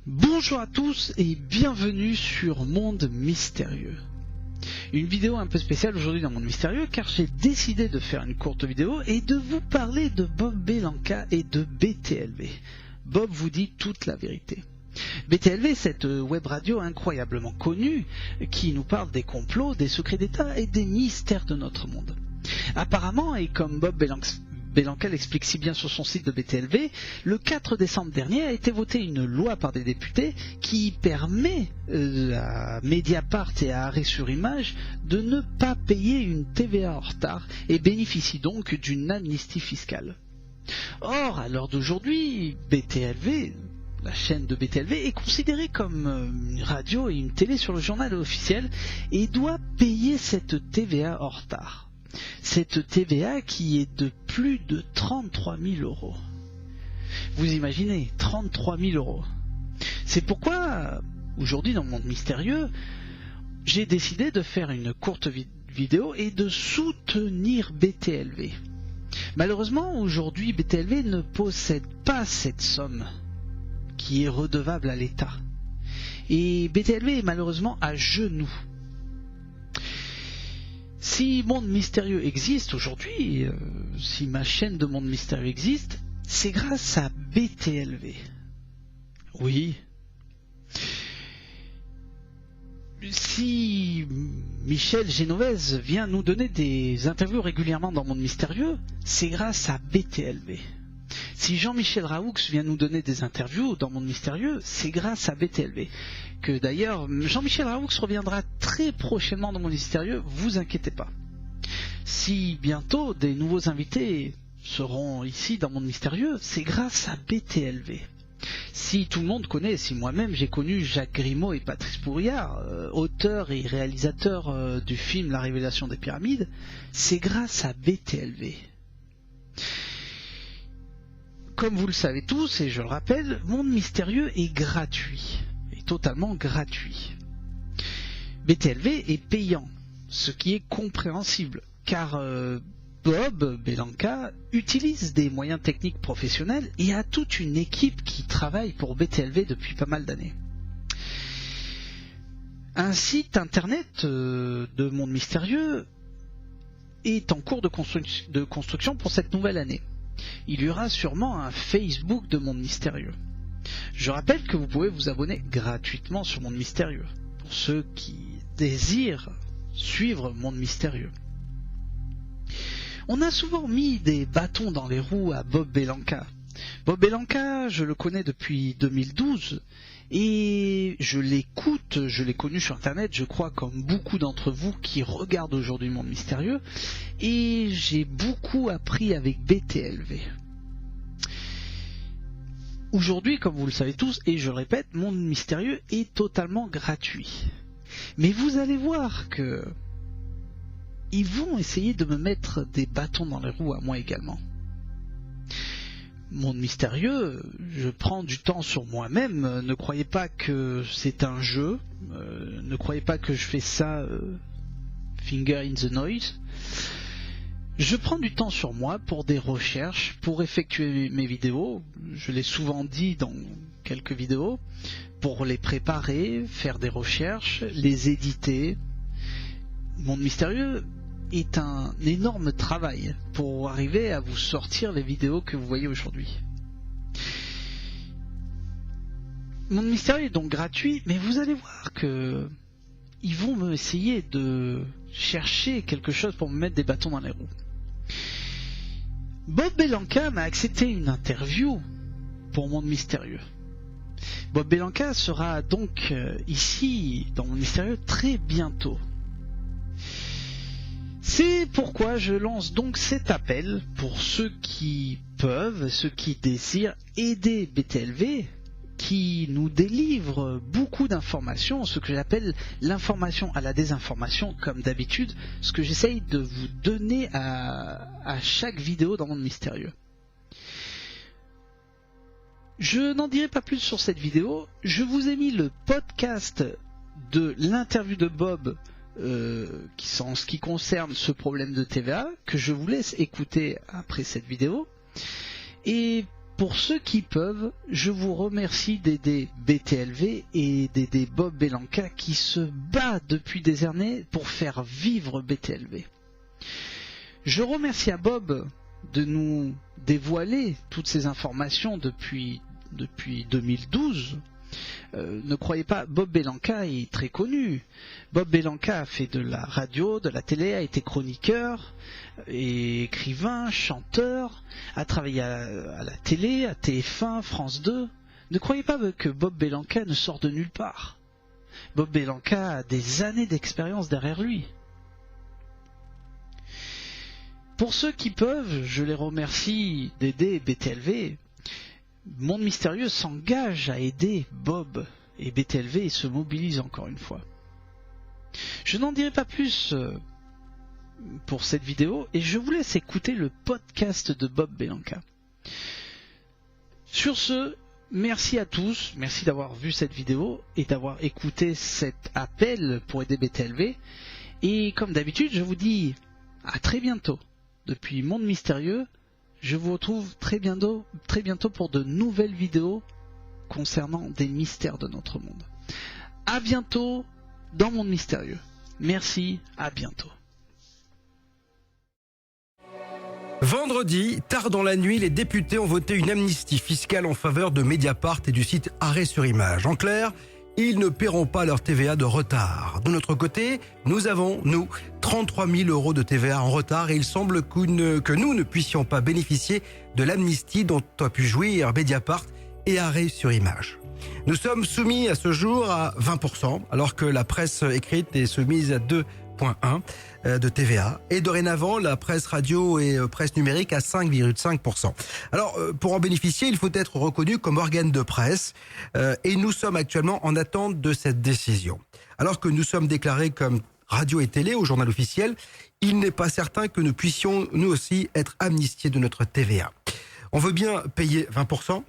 Bonjour à tous et bienvenue sur Monde Mystérieux. Une vidéo un peu spéciale aujourd'hui dans Monde Mystérieux car j'ai décidé de faire une courte vidéo et de vous parler de Bob Belanca et de BTLV. Bob vous dit toute la vérité. BTLV, cette web radio incroyablement connue qui nous parle des complots, des secrets d'État et des mystères de notre monde. Apparemment, et comme Bob Belanca l'explique si bien sur son site de BTLV, le 4 décembre dernier a été votée une loi par des députés qui permet à Mediapart et à Arrêt sur Image de ne pas payer une TVA en retard et bénéficie donc d'une amnistie fiscale. Or, à l'heure d'aujourd'hui, BTLV, la chaîne de BTLV, est considérée comme une radio et une télé sur le journal officiel et doit payer cette TVA en retard. Cette TVA qui est de plus de 33 000 euros. Vous imaginez, 33 000 euros. C'est pourquoi, aujourd'hui dans Monde Mystérieux, j'ai décidé de faire une courte vidéo et de soutenir BTLV. Malheureusement, aujourd'hui, BTLV ne possède pas cette somme qui est redevable à l'État. Et BTLV est malheureusement à genoux. Si Monde Mystérieux existe aujourd'hui, si ma chaîne de Monde Mystérieux existe, c'est grâce à BTLV. Oui. Si Michel Genovese vient nous donner des interviews régulièrement dans Monde Mystérieux, c'est grâce à BTLV. Si Jean-Michel Raoux vient nous donner des interviews dans Monde Mystérieux, c'est grâce à BTLV. Que d'ailleurs, Jean-Michel Raoux reviendra très prochainement dans Monde Mystérieux, vous inquiétez pas. Si bientôt des nouveaux invités seront ici dans Monde Mystérieux, c'est grâce à BTLV. Si tout le monde connaît, si moi-même j'ai connu Jacques Grimaud et Patrice Pourriard, auteurs et réalisateurs du film La Révélation des Pyramides, c'est grâce à BTLV. Comme vous le savez tous, et je le rappelle, Monde Mystérieux est gratuit, est totalement gratuit. BTLV est payant, ce qui est compréhensible, car Bob Belanca utilise des moyens techniques professionnels et a toute une équipe qui travaille pour BTLV depuis pas mal d'années. Un site internet de Monde Mystérieux est en cours de construction pour cette nouvelle année. Il y aura sûrement un Facebook de Monde Mystérieux. Je rappelle que vous pouvez vous abonner gratuitement sur Monde Mystérieux, pour ceux qui désirent suivre Monde Mystérieux. On a souvent mis des bâtons dans les roues à Bob Belanca. Bob Belanca, je le connais depuis 2012, et je l'écoute, je l'ai connu sur internet, je crois comme beaucoup d'entre vous qui regardent aujourd'hui Monde Mystérieux, et j'ai beaucoup appris avec BTLV. Aujourd'hui, comme vous le savez tous, et je le répète, Monde Mystérieux est totalement gratuit. Mais vous allez voir que ils vont essayer de me mettre des bâtons dans les roues à moi également. Monde Mystérieux, je prends du temps sur moi-même, ne croyez pas que c'est un jeu, ne croyez pas que je fais ça finger in the noise. Je prends du temps sur moi pour des recherches, pour effectuer mes vidéos, je l'ai souvent dit dans quelques vidéos, pour les préparer, faire des recherches, les éditer. Monde Mystérieux est un énorme travail pour arriver à vous sortir les vidéos que vous voyez aujourd'hui. Monde Mystérieux est donc gratuit, mais vous allez voir que ils vont me essayer de chercher quelque chose pour me mettre des bâtons dans les roues. Bob Belanca m'a accepté une interview pour Monde Mystérieux. Bob Belanca sera donc ici dans Monde Mystérieux très bientôt. C'est pourquoi je lance donc cet appel pour ceux qui peuvent, ceux qui désirent aider BTLV, qui nous délivre beaucoup d'informations, ce que j'appelle l'information à la désinformation, comme d'habitude, ce que j'essaye de vous donner à chaque vidéo dans Monde Mystérieux. Je n'en dirai pas plus sur cette vidéo, je vous ai mis le podcast de l'interview de Bob en ce qui concerne ce problème de TVA, que je vous laisse écouter après cette vidéo. Et pour ceux qui peuvent, je vous remercie d'aider BTLV et d'aider Bob Belanca qui se bat depuis des années pour faire vivre BTLV. Je remercie à Bob de nous dévoiler toutes ces informations depuis 2012. Ne croyez pas, Bob Belanca est très connu. Bob Belanca a fait de la radio, de la télé, a été chroniqueur, écrivain, chanteur, a travaillé à la télé, à TF1, France 2. Ne croyez pas que Bob Belanca ne sort de nulle part. Bob Belanca a des années d'expérience derrière lui. Pour ceux qui peuvent, je les remercie d'aider BTLV. Monde Mystérieux s'engage à aider Bob et BTLV et se mobilise encore une fois. Je n'en dirai pas plus pour cette vidéo et je vous laisse écouter le podcast de Bob Belanca. Sur ce, merci à tous, merci d'avoir vu cette vidéo et d'avoir écouté cet appel pour aider BTLV. Et comme d'habitude, je vous dis à très bientôt. Depuis Monde Mystérieux, je vous retrouve très bientôt pour de nouvelles vidéos concernant des mystères de notre monde. À bientôt dans Monde Mystérieux. Merci, à bientôt. Vendredi, tard dans la nuit, les députés ont voté une amnistie fiscale en faveur de Mediapart et du site Arrêt sur Image. En clair, ils ne paieront pas leur TVA de retard. De notre côté, nous avons, 33 000 € de TVA en retard et il semble que nous ne puissions pas bénéficier de l'amnistie dont a pu jouir Mediapart et Arrêt sur Image. Nous sommes soumis à ce jour à 20%, alors que la presse écrite est soumise à 2,1% de TVA. Et dorénavant, la presse radio et presse numérique à 5,5%. Alors, pour en bénéficier, il faut être reconnu comme organe de presse. Et nous sommes actuellement en attente de cette décision. Alors que nous sommes déclarés comme radio et télé au journal officiel, il n'est pas certain que nous puissions, nous aussi, être amnistiés de notre TVA. On veut bien payer 20%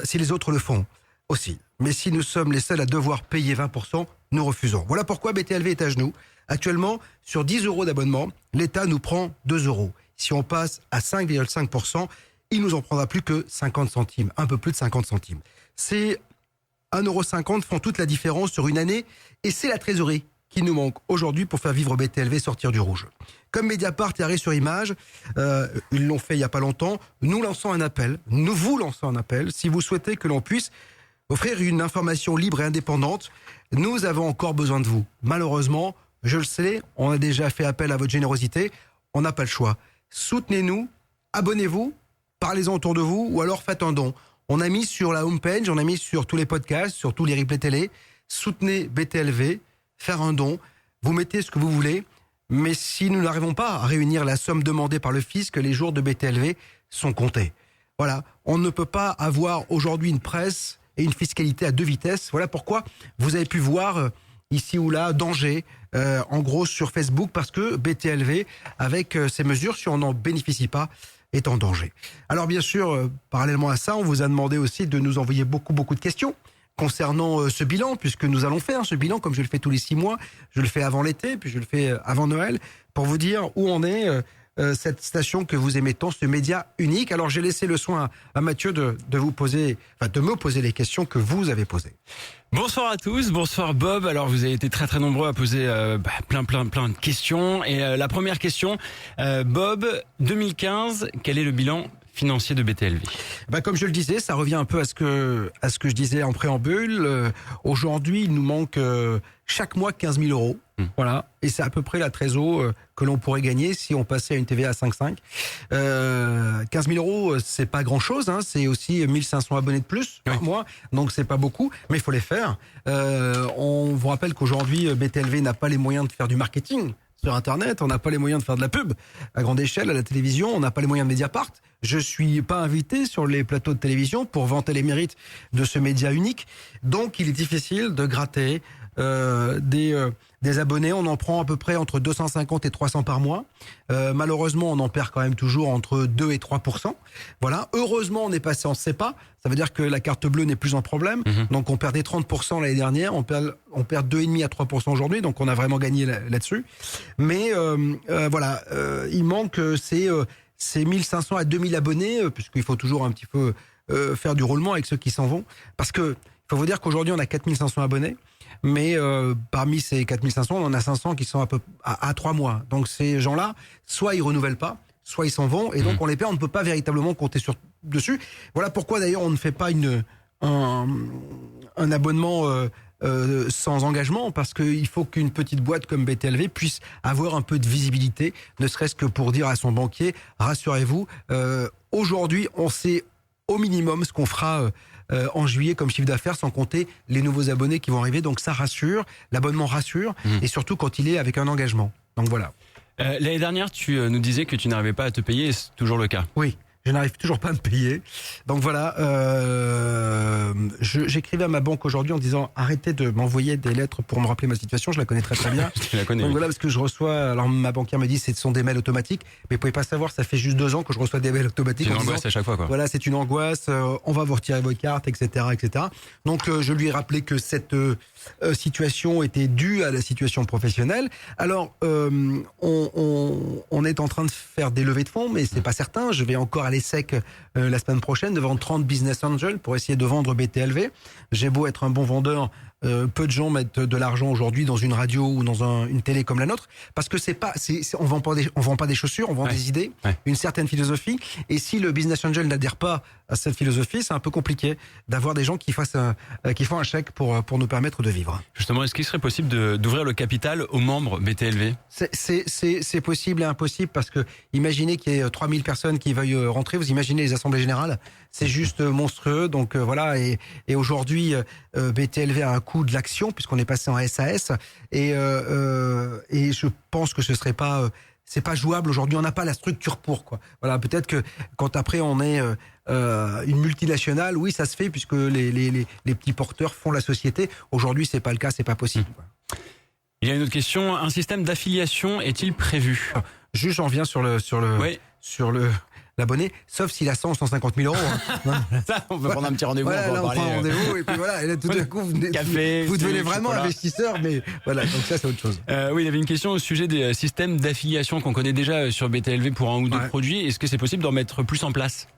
si les autres le font aussi. Mais si nous sommes les seuls à devoir payer 20%, nous refusons. Voilà pourquoi BTLV est à genoux. Actuellement, sur 10 € d'abonnement, l'État nous prend 2 €. Si on passe à 5,5%, il nous en prendra plus que 50 centimes, un peu plus de 50 centimes. C'est 1,50 € font toute la différence sur une année et c'est la trésorerie qui nous manque aujourd'hui pour faire vivre BTLV sortir du rouge. Comme Mediapart et Arrêt sur Image, ils l'ont fait il n'y a pas longtemps, nous vous lançons un appel. Si vous souhaitez que l'on puisse offrir une information libre et indépendante, nous avons encore besoin de vous. Malheureusement, je le sais, on a déjà fait appel à votre générosité, on n'a pas le choix. Soutenez-nous, abonnez-vous, parlez-en autour de vous ou alors faites un don. On a mis sur la homepage, on a mis sur tous les podcasts, sur tous les replays télé, soutenez BTLV, faire un don, vous mettez ce que vous voulez, mais si nous n'arrivons pas à réunir la somme demandée par le fisc, les jours de BTLV sont comptés. Voilà, on ne peut pas avoir aujourd'hui une presse et une fiscalité à deux vitesses. Voilà pourquoi vous avez pu voir ici ou là danger, en gros sur Facebook, parce que BTLV, avec ces mesures, si on n'en bénéficie pas, est en danger. Alors bien sûr, parallèlement à ça, on vous a demandé aussi de nous envoyer beaucoup de questions concernant ce bilan, puisque nous allons faire ce bilan, comme je le fais tous les 6 mois, je le fais avant l'été, puis je le fais avant Noël, pour vous dire où en est cette station que vous aimez tant, ce média unique. Alors j'ai laissé le soin à Mathieu de me poser les questions que vous avez posées. Bonsoir à tous, bonsoir Bob. Alors vous avez été très nombreux à poser plein de questions. Et la première question, Bob, 2015, quel est le bilan financier de BTLV? Comme je le disais, ça revient un peu à ce que je disais en préambule. Aujourd'hui, il nous manque chaque mois 15 000 €. Voilà, et c'est à peu près la trésor que l'on pourrait gagner si on passait à une TVA à 5,5. 15 000 €, c'est pas grand-chose, hein, c'est aussi 1500 abonnés de plus par mois, donc c'est pas beaucoup, mais il faut les faire. On vous rappelle qu'aujourd'hui, BTLV n'a pas les moyens de faire du marketing sur Internet, on n'a pas les moyens de faire de la pub à grande échelle, à la télévision, on n'a pas les moyens de Mediapart. Je suis pas invité sur les plateaux de télévision pour vanter les mérites de ce média unique, donc il est difficile de gratter des abonnés. On en prend à peu près entre 250 et 300 par mois. Malheureusement, on en perd quand même toujours entre 2 et 3%. Voilà. Heureusement, on est passé en CEPA. Ça veut dire que la carte bleue n'est plus un problème. Donc, on perdait 30% l'année dernière. On perd 2,5 à 3% aujourd'hui. Donc, on a vraiment gagné là-dessus. Mais voilà, il manque c'est 1500 à 2000 abonnés, puisqu'il faut toujours un petit peu faire du roulement avec ceux qui s'en vont. Parce que il faut vous dire qu'aujourd'hui, on a 4500 abonnés, mais parmi ces 4500, on en a 500 qui sont à 3 mois. Donc ces gens-là, soit ils renouvellent pas, soit ils s'en vont, et donc on les perd, on ne peut pas véritablement compter dessus. Voilà pourquoi d'ailleurs on ne fait pas un abonnement sans engagement, parce qu'il faut qu'une petite boîte comme BTLV puisse avoir un peu de visibilité, ne serait-ce que pour dire à son banquier, rassurez-vous, aujourd'hui on sait au minimum ce qu'on fera en juillet comme chiffre d'affaires, sans compter les nouveaux abonnés qui vont arriver, donc ça rassure, l'abonnement rassure, et surtout quand il est avec un engagement. Donc voilà. L'année dernière, tu nous disais que tu n'arrivais pas à te payer, et c'est toujours le cas. Oui. Je n'arrive toujours pas à me payer. Donc voilà, j'écrivais à ma banque aujourd'hui en disant arrêtez de m'envoyer des lettres pour me rappeler ma situation, je la connais très très bien. Tu la connais. Donc voilà, parce que je reçois, alors ma banquière me dit ce sont des mails automatiques, mais vous pouvez pas savoir, ça fait juste 2 ans que je reçois des mails automatiques. C'est une angoisse à chaque fois, quoi. Voilà, c'est une angoisse, on va vous retirer vos cartes, etc. etc. Donc je lui ai rappelé que cette situation était due à la situation professionnelle. Alors on est en train de faire des levées de fonds, mais c'est pas certain, je vais encore aller sec la semaine prochaine devant 30 business angels pour essayer de vendre BTLV. J'ai beau être un bon vendeur, peu de gens mettent de l'argent aujourd'hui dans une radio ou dans une télé comme la nôtre, parce que on vend pas des chaussures, on vend des idées, une certaine philosophie. Et si le business angel n'adhère pas à cette philosophie, c'est un peu compliqué d'avoir des gens qui font un chèque pour nous permettre de vivre. Justement, est-ce qu'il serait possible d'ouvrir le capital aux membres BTLV? C'est possible et impossible, parce que imaginez qu'il y ait 3000 personnes qui veuillent rentrer, vous imaginez les assemblées générales, c'est juste monstrueux. Donc voilà, et aujourd'hui BTLV a un coût de l'action puisqu'on est passé en SAS, et je pense que ce serait pas c'est pas jouable aujourd'hui, on n'a pas la structure pour, quoi. Voilà, peut-être que quand après on est une multinationale, oui, ça se fait puisque les petits porteurs font la société. Aujourd'hui, c'est pas le cas, c'est pas possible, quoi. Il y a une autre question, un système d'affiliation est-il prévu? Juste, j'en reviens sur l'abonné, sauf s'il a 100 ou 150 000 euros. Hein. Ça, on peut prendre un petit rendez-vous. Voilà, là, on prend un rendez-vous, et puis voilà, et là, tout d'un coup, vous devenez vraiment chocolat. investisseur, mais voilà, donc ça, c'est autre chose. Oui, il y avait une question au sujet des systèmes d'affiliation qu'on connaît déjà sur BTLV pour un ou deux produits. Est-ce que c'est possible d'en mettre plus en place?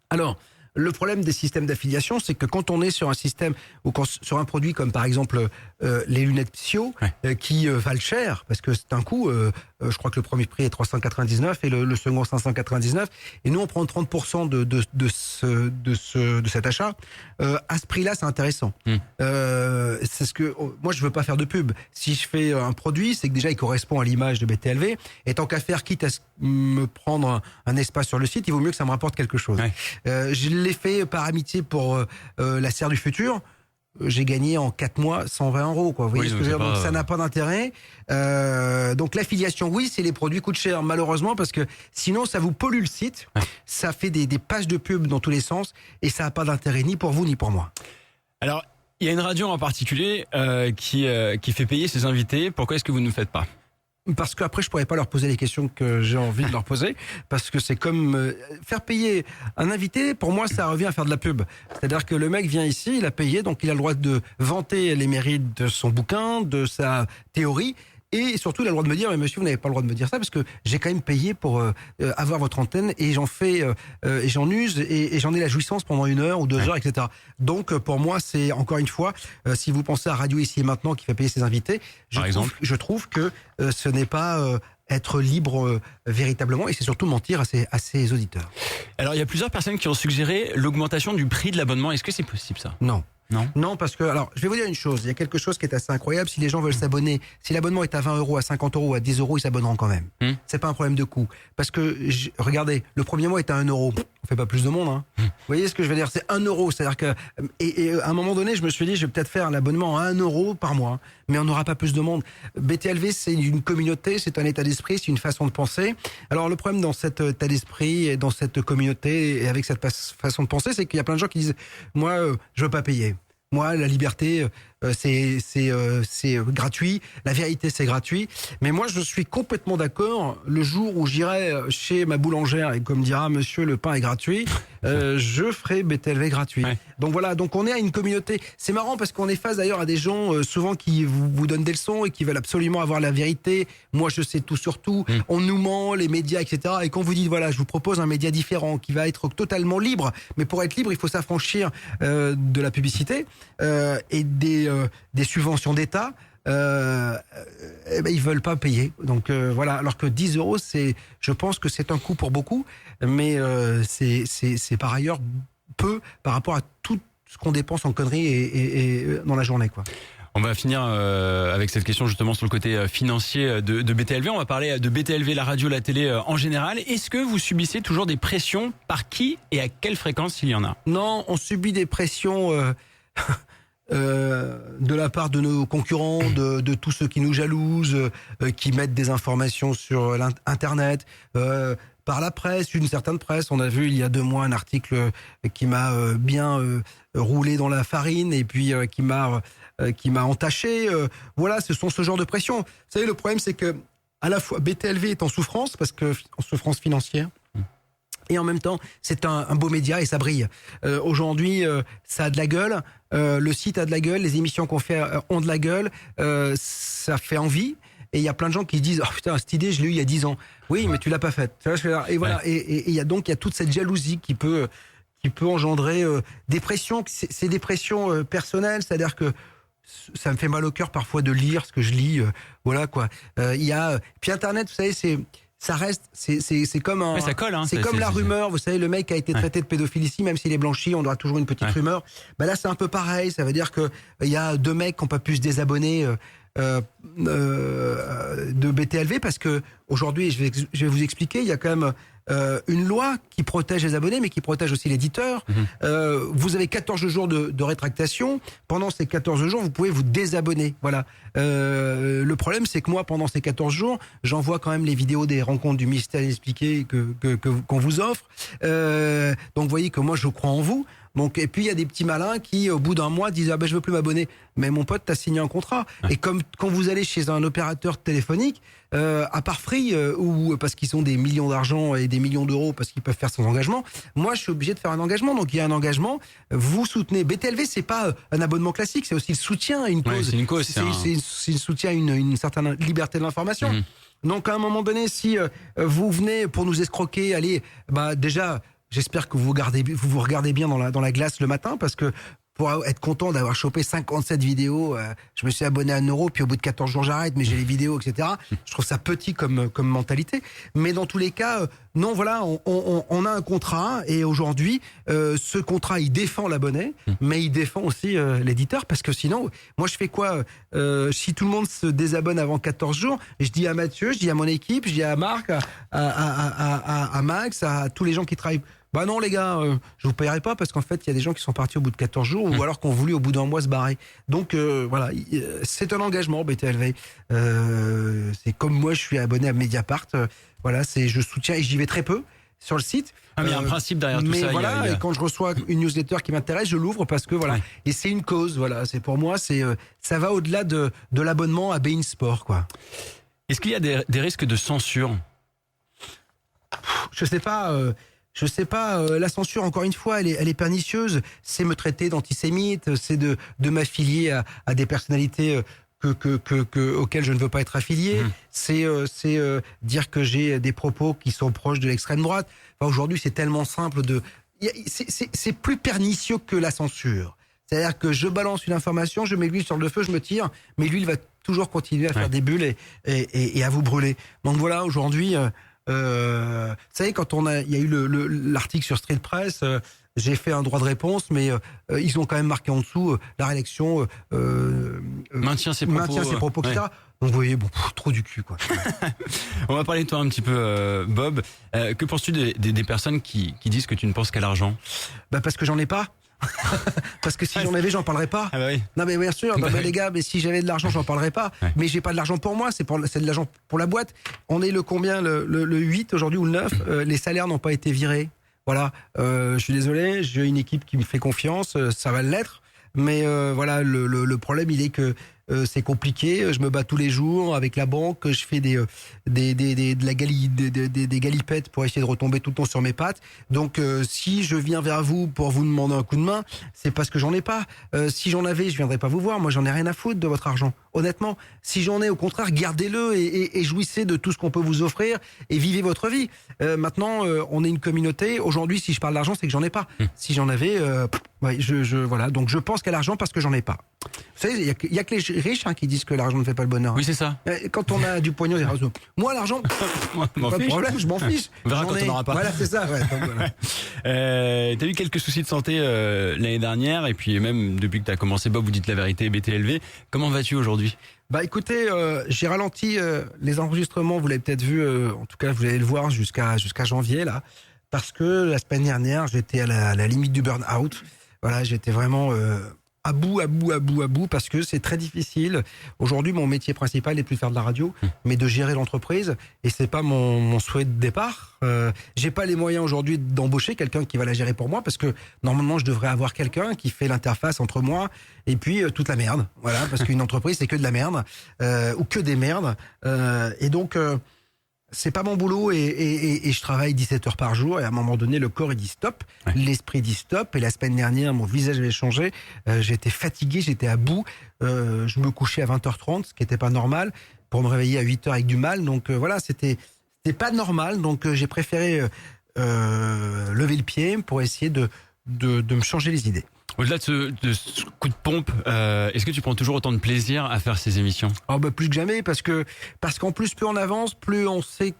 Alors, le problème des systèmes d'affiliation, c'est que quand on est sur un système ou sur un produit comme par exemple les lunettes Psio, qui valent cher, parce que c'est un coût, je crois que le premier prix est 399 et le second 599, et nous on prend 30% de cet achat. À ce prix-là, c'est intéressant. C'est ce que moi je veux pas faire de pub. Si je fais un produit, c'est que déjà il correspond à l'image de BTLV, et tant qu'à faire, quitte à me prendre un espace sur le site, il vaut mieux que ça me rapporte quelque chose. Je l'ai fait par amitié pour la Serre du Futur. J'ai gagné en 4 mois 120 €, quoi. Vous voyez ce que je veux dire? Donc ça n'a pas d'intérêt. Donc l'affiliation, oui, si les produits coûtent cher, malheureusement, parce que sinon ça vous pollue le site, ça fait des pages de pub dans tous les sens, et ça n'a pas d'intérêt ni pour vous ni pour moi. Alors, il y a une radio en particulier qui fait payer ses invités. Pourquoi est-ce que vous ne le faites pas? Parce qu'après, je pourrais pas leur poser les questions que j'ai envie de leur poser, parce que c'est comme faire payer un invité. Pour moi, ça revient à faire de la pub. C'est-à-dire que le mec vient ici, il a payé, donc il a le droit de vanter les mérites de son bouquin, de sa théorie. Et surtout, il a le droit de me dire, mais monsieur, vous n'avez pas le droit de me dire ça, parce que j'ai quand même payé pour avoir votre antenne, et j'en fais, et j'en use, et j'en ai la jouissance pendant 1 heure ou 2 heures, etc. Donc, pour moi, c'est encore une fois, si vous pensez à Radio Ici et Maintenant qui fait payer ses invités, je trouve que ce n'est pas être libre véritablement, et c'est surtout mentir à ses auditeurs. Alors, il y a plusieurs personnes qui ont suggéré l'augmentation du prix de l'abonnement. Est-ce que c'est possible, ça? Non. Non, parce que, alors, je vais vous dire une chose. Il y a quelque chose qui est assez incroyable. Si les gens veulent s'abonner, si l'abonnement est à 20 €, à 50 € ou à 10 €, ils s'abonneront quand même. C'est pas un problème de coût. Parce que, regardez, le premier mois est à 1 €. On fait pas plus de monde, hein. Vous voyez ce que je veux dire? C'est 1 €. C'est-à-dire que, et à un moment donné, je me suis dit, je vais peut-être faire l'abonnement à 1 € par mois. Mais on n'aura pas plus de monde. BTLV, c'est une communauté, c'est un état d'esprit, c'est une façon de penser. Alors, le problème dans cet état d'esprit et dans cette communauté et avec cette façon de penser, c'est qu'il y a plein de gens qui disent, moi, je veux pas payer. Moi, la liberté, c'est gratuit. La vérité, c'est gratuit. Mais moi, je suis complètement d'accord. Le jour où j'irai chez ma boulangère et comme dira monsieur, le pain est gratuit, je ferai BTLV gratuit. Ouais. Donc voilà, donc on est à une communauté. C'est marrant parce qu'on est face d'ailleurs à des gens souvent qui vous donnent des leçons et qui veulent absolument avoir la vérité. Moi, je sais tout sur tout. On nous ment, les médias, etc. Et quand vous dites, voilà, je vous propose un média différent qui va être totalement libre, mais pour être libre, il faut s'affranchir de la publicité et des subventions d'État. Ils veulent pas payer. Donc voilà. Alors que 10 euros, je pense que c'est un coût pour beaucoup, mais c'est par ailleurs peu par rapport à tout ce qu'on dépense en conneries et dans la journée, quoi. On va finir avec cette question justement sur le côté financier de BTLV. On va parler de BTLV, la radio, la télé en général. Est-ce que vous subissez toujours des pressions? Par qui et à quelle fréquence s'il y en a? Non, on subit des pressions de la part de nos concurrents, de tous ceux qui nous jalousent, qui mettent des informations sur Internet, par la presse, une certaine presse. On a vu il y a 2 mois un article qui m'a bien roulé dans la farine et puis qui m'a entaché. Voilà, ce sont ce genre de pressions. Vous savez, le problème, c'est que à la fois BTLV est en souffrance parce que en souffrance financière. Et en même temps, c'est un beau média et ça brille. Aujourd'hui, ça a de la gueule. Le site a de la gueule. Les émissions qu'on fait ont de la gueule. Ça fait envie. Et il y a plein de gens qui se disent, oh putain, cette idée, je l'ai eue il y a 10 ans. Oui, mais tu l'as pas faite. Et voilà. Ouais. Et il y a toute cette jalousie qui peut engendrer des pressions. C'est des pressions personnelles. C'est-à-dire que ça me fait mal au cœur parfois de lire ce que je lis. Voilà, quoi. Puis Internet, vous savez, ça reste, c'est comme un, ça colle, hein, c'est comme la rumeur. Vous savez, le mec a été traité de pédophilie ici, même s'il est blanchi, on aura toujours une petite rumeur. Bah là, c'est un peu pareil. Ça veut dire que il y a 2 mecs qui n'ont pas pu se désabonner de BTLV parce que aujourd'hui, je vais vous expliquer, il y a quand même une loi qui protège les abonnés, mais qui protège aussi l'éditeur. Vous avez 14 jours de rétractation. Pendant ces 14 jours, vous pouvez vous désabonner. Voilà. Le problème, c'est que moi, pendant ces 14 jours, j'envoie quand même les vidéos des rencontres du mystère expliqué qu'on vous offre. Donc, vous voyez que moi, je crois en vous. Donc, et puis il y a des petits malins qui, au bout d'un mois, disent je veux plus m'abonner. Mais mon pote, t'as signé un contrat. Et comme quand vous allez chez un opérateur téléphonique, à part Free ou parce qu'ils ont des millions d'argent et des millions d'euros parce qu'ils peuvent faire sans engagement, moi je suis obligé de faire un engagement. Donc il y a un engagement. Vous soutenez BTLV, c'est pas un abonnement classique, c'est aussi le soutien à une cause. Ouais, c'est une cause. C'est le soutien à une certaine liberté de l'information. Donc à un moment donné, si vous venez pour nous escroquer, allez, déjà. J'espère que vous vous regardez bien dans la glace le matin parce que pour être content d'avoir chopé 57 vidéos, je me suis abonné à 1 euro, puis au bout de 14 jours j'arrête, mais j'ai les vidéos, etc. Je trouve ça petit comme mentalité. Mais dans tous les cas, non, voilà, on a un contrat et aujourd'hui, ce contrat, il défend l'abonné, mais il défend aussi l'éditeur parce que sinon, moi je fais quoi si tout le monde se désabonne avant 14 jours, je dis à Mathieu, je dis à mon équipe, je dis à Marc, à Max, à tous les gens qui travaillent. Bah non les gars, je vous payerai pas parce qu'en fait il y a des gens qui sont partis au bout de 14 jours ou alors qui ont voulu au bout d'1 mois se barrer. Donc voilà, c'est un engagement BTLV. C'est comme moi je suis abonné à Mediapart. Voilà, je soutiens et j'y vais très peu sur le site. Ah, mais il y a un principe derrière tout ça. Mais voilà, et quand je reçois une newsletter qui m'intéresse, je l'ouvre parce que voilà, et c'est une cause. Voilà, c'est pour moi, ça va au-delà de l'abonnement à beIN Sport, quoi. Est-ce qu'il y a des risques de censure? Je sais pas. Je sais pas, la censure, encore une fois, elle est pernicieuse. C'est me traiter d'antisémite, c'est de m'affilier à des personnalités auxquelles je ne veux pas être affilié. C'est dire que j'ai des propos qui sont proches de l'extrême droite. Enfin, aujourd'hui, c'est tellement simple c'est plus pernicieux que la censure. C'est-à-dire que je balance une information, je mets l'huile sur le feu, je me tire, mais l'huile va toujours continuer à faire des bulles et à vous brûler. Donc voilà, aujourd'hui... vous savez, quand il y a eu l'article sur Street Press, j'ai fait un droit de réponse, mais ils ont quand même marqué en dessous la rédaction maintient ses propos, etc. Donc vous voyez, trop du cul, quoi. On va parler de toi un petit peu, Bob. Que penses-tu des personnes qui disent que tu ne penses qu'à l'argent? Parce que j'en ai pas. Parce que si j'en avais, j'en parlerais pas. Ah bah oui. Non mais bien sûr, les gars, mais si j'avais de l'argent, j'en parlerais pas. Ouais. Mais j'ai pas de l'argent pour moi, c'est de l'argent pour la boîte. On est le combien, le 8 aujourd'hui ou le 9, les salaires n'ont pas été virés. Voilà, je suis désolé, j'ai une équipe qui me fait confiance, ça va l'être. Mais voilà, le problème, il est que c'est compliqué. Je me bats tous les jours avec la banque. Je fais des galipettes pour essayer de retomber tout le temps sur mes pattes. Donc, si je viens vers vous pour vous demander un coup de main, c'est parce que j'en ai pas. Si j'en avais, je viendrais pas vous voir. Moi, j'en ai rien à foutre de votre argent. Honnêtement, si j'en ai, au contraire, gardez-le et jouissez de tout ce qu'on peut vous offrir et vivez votre vie. Maintenant, on est une communauté. Aujourd'hui, si je parle d'argent, c'est que j'en ai pas. Si j'en avais, ouais, voilà. Donc, je pense qu'à l'argent parce que j'en ai pas. Vous savez, il y a que les riches qui disent que l'argent ne fait pas le bonheur. Oui, c'est ça. Quand on a du pognon, c'est raison. Moi, l'argent, pas de problème, je m'en fiche. On verra quand on n'aura pas. Voilà, c'est ça. Ouais, donc, voilà. T'as eu quelques soucis de santé l'année dernière, et puis même depuis que t'as commencé, Bob, vous dites la vérité, BTLV. Comment vas-tu aujourd'hui? Bah écoutez, j'ai ralenti les enregistrements, vous l'avez peut-être vu, en tout cas vous allez le voir jusqu'à janvier là, parce que la semaine dernière j'étais à la limite du burn-out. Voilà, j'étais vraiment à bout, parce que c'est très difficile. Aujourd'hui, mon métier principal n'est plus de faire de la radio, mais de gérer l'entreprise. Et c'est pas mon souhait de départ. J'ai pas les moyens aujourd'hui d'embaucher quelqu'un qui va la gérer pour moi, parce que normalement, je devrais avoir quelqu'un qui fait l'interface entre moi et puis toute la merde. Voilà, parce qu'une entreprise, c'est que de la merde ou que des merdes. Et donc c'est pas mon boulot et je travaille 17 heures par jour et à un moment donné le corps il dit stop, l'esprit dit stop et la semaine dernière mon visage avait changé, j'étais fatigué, j'étais à bout, je me couchais à 20h30 ce qui était pas normal pour me réveiller à 8h avec du mal, donc voilà c'était pas normal, donc j'ai préféré lever le pied pour essayer de me changer les idées. Au-delà de ce coup de pompe, est-ce que tu prends toujours autant de plaisir à faire ces émissions? Oh bah plus que jamais, parce qu'en plus on avance, plus on sait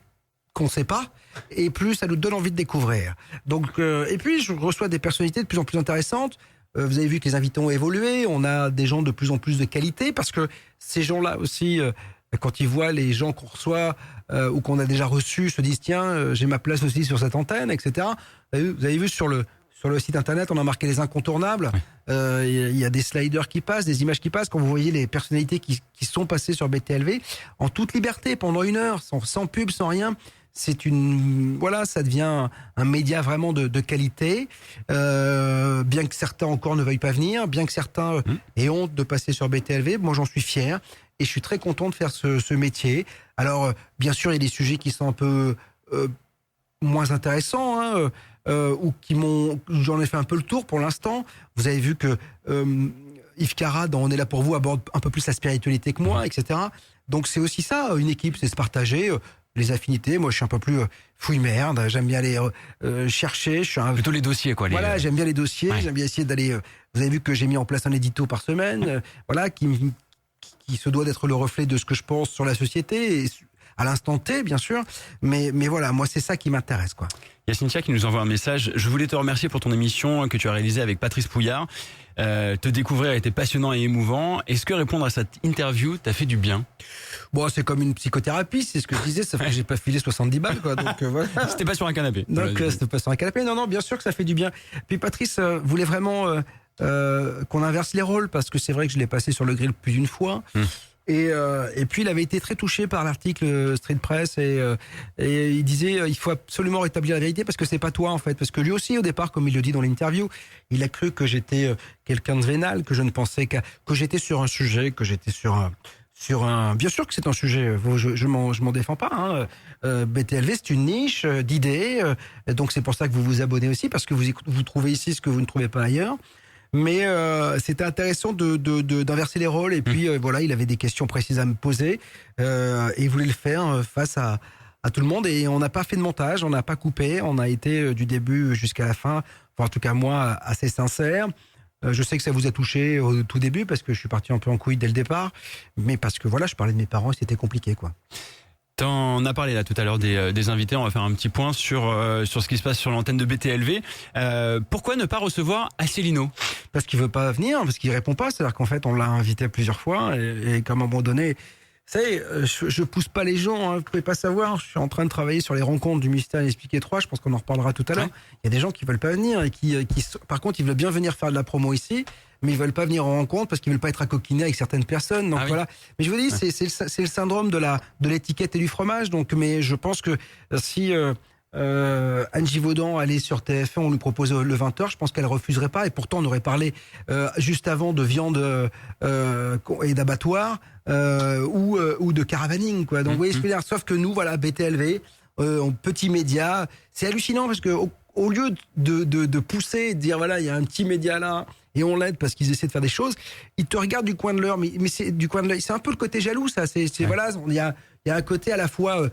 qu'on sait pas, et plus ça nous donne envie de découvrir. Donc et puis je reçois des personnalités de plus en plus intéressantes. Vous avez vu que les invités ont évolué, on a des gens de plus en plus de qualité, parce que ces gens-là aussi, quand ils voient les gens qu'on reçoit ou qu'on a déjà reçus, se disent tiens, j'ai ma place aussi sur cette antenne, etc. Vous avez vu sur le site internet, on a marqué les incontournables. Il y a des sliders qui passent, des images qui passent. Quand vous voyez les personnalités qui sont passées sur BTLV, en toute liberté, pendant 1 heure, sans pub, sans rien, voilà, ça devient un média vraiment de qualité. Bien que certains encore ne veuillent pas venir, bien que certains aient honte de passer sur BTLV, moi j'en suis fier et je suis très content de faire ce métier. Alors, bien sûr, il y a des sujets qui sont un peu moins intéressants, hein, ou j'en ai fait un peu le tour pour l'instant. Vous avez vu que Yves Cara dans On est là pour vous aborde un peu plus la spiritualité que moi, etc. Donc c'est aussi ça, une équipe, c'est se partager les affinités. Moi je suis un peu plus fouille merde, j'aime bien aller chercher. Je suis plutôt les dossiers quoi. Voilà, j'aime bien les dossiers, j'aime bien essayer d'aller. Vous avez vu que j'ai mis en place un édito par semaine, voilà, qui se doit d'être le reflet de ce que je pense sur la société. Et, à l'instant T, bien sûr, mais voilà, moi c'est ça qui m'intéresse, quoi. Il y a Cynthia qui nous envoie un message. Je voulais te remercier pour ton émission que tu as réalisée avec Patrice Pouillard. Te découvrir a été passionnant et émouvant. Est-ce que répondre à cette interview t'a fait du bien? Bon, c'est comme une psychothérapie, c'est ce que je disais, sauf que j'ai pas filé 70 balles, quoi. Donc voilà. C'était pas sur un canapé. Donc c'était pas sur un canapé. Non, bien sûr que ça fait du bien. Puis Patrice voulait vraiment qu'on inverse les rôles, parce que c'est vrai que je l'ai passé sur le grill plus d'une fois. Et puis il avait été très touché par l'article Street Press et il disait il faut absolument rétablir la vérité parce que c'est pas toi en fait, parce que lui aussi au départ, comme il le dit dans l'interview, il a cru que j'étais quelqu'un de vénal, que je ne pensais que j'étais sur un sujet, que j'étais sur un bien sûr que c'est un sujet, je m'en défends pas, hein. BTLV c'est une niche d'idées, donc c'est pour ça que vous vous abonnez aussi, parce que vous trouvez ici ce que vous ne trouvez pas ailleurs. Mais c'était intéressant d'inverser les rôles, et puis voilà, il avait des questions précises à me poser et il voulait le faire face à tout le monde, et on n'a pas fait de montage, on n'a pas coupé, on a été du début jusqu'à la fin, enfin, en tout cas moi, assez sincère. Je sais que ça vous a touché au tout début parce que je suis parti un peu en couille dès le départ, mais parce que voilà, je parlais de mes parents et c'était compliqué, quoi. T'en as parlé là tout à l'heure des invités, on va faire un petit point sur ce qui se passe sur l'antenne de BTLV. Pourquoi ne pas recevoir Asselineau? Parce qu'il veut pas venir, parce qu'il répond pas, c'est-à-dire qu'en fait on l'a invité plusieurs fois et qu'à un moment donné, vous savez, je pousse pas les gens, hein, vous pouvez pas savoir, je suis en train de travailler sur les rencontres du Mystère Inexpliqué 3, je pense qu'on en reparlera tout à l'heure. Il y a des gens qui veulent pas venir et qui par contre ils veulent bien venir faire de la promo ici, mais ils veulent pas venir en rencontre parce qu'ils veulent pas être accoquinés avec certaines personnes. Donc voilà. Mais je vous dis, c'est le syndrome de l'étiquette et du fromage. Donc, mais je pense que si Anne Givaudan allait sur TF1, on lui proposait le 20h, je pense qu'elle refuserait pas, et pourtant on aurait parlé juste avant de viande et d'abattoir ou de caravaning, quoi. Donc vous voyez ce que je veux dire, sauf que nous, voilà, BTLV, petit média, c'est hallucinant parce que au lieu de pousser et de dire voilà, il y a un petit média là et on l'aide parce qu'ils essaient de faire des choses, ils te regardent du coin de l'œil, mais c'est du coin de l'œil, c'est un peu le côté jaloux, ça, voilà, il y a un côté à la fois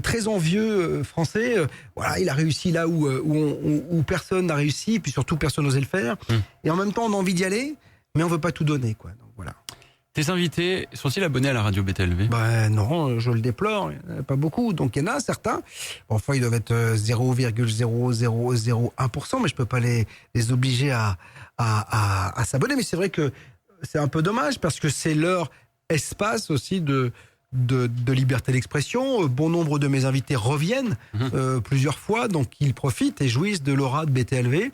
très envieux français, voilà, il a réussi là où personne n'a réussi, puis surtout personne n'osait le faire, et en même temps on a envie d'y aller, mais on veut pas tout donner, quoi. Donc voilà. Tes invités sont-ils abonnés à la radio BTLV? Ben non, je le déplore, il n'y en a pas beaucoup. Donc il y en a certains. Enfin, ils doivent être 0,0001%, mais je peux pas les obliger à s'abonner. Mais c'est vrai que c'est un peu dommage parce que c'est leur espace aussi de liberté d'expression. Bon nombre de mes invités reviennent plusieurs fois, donc ils profitent et jouissent de l'aura de BTLV.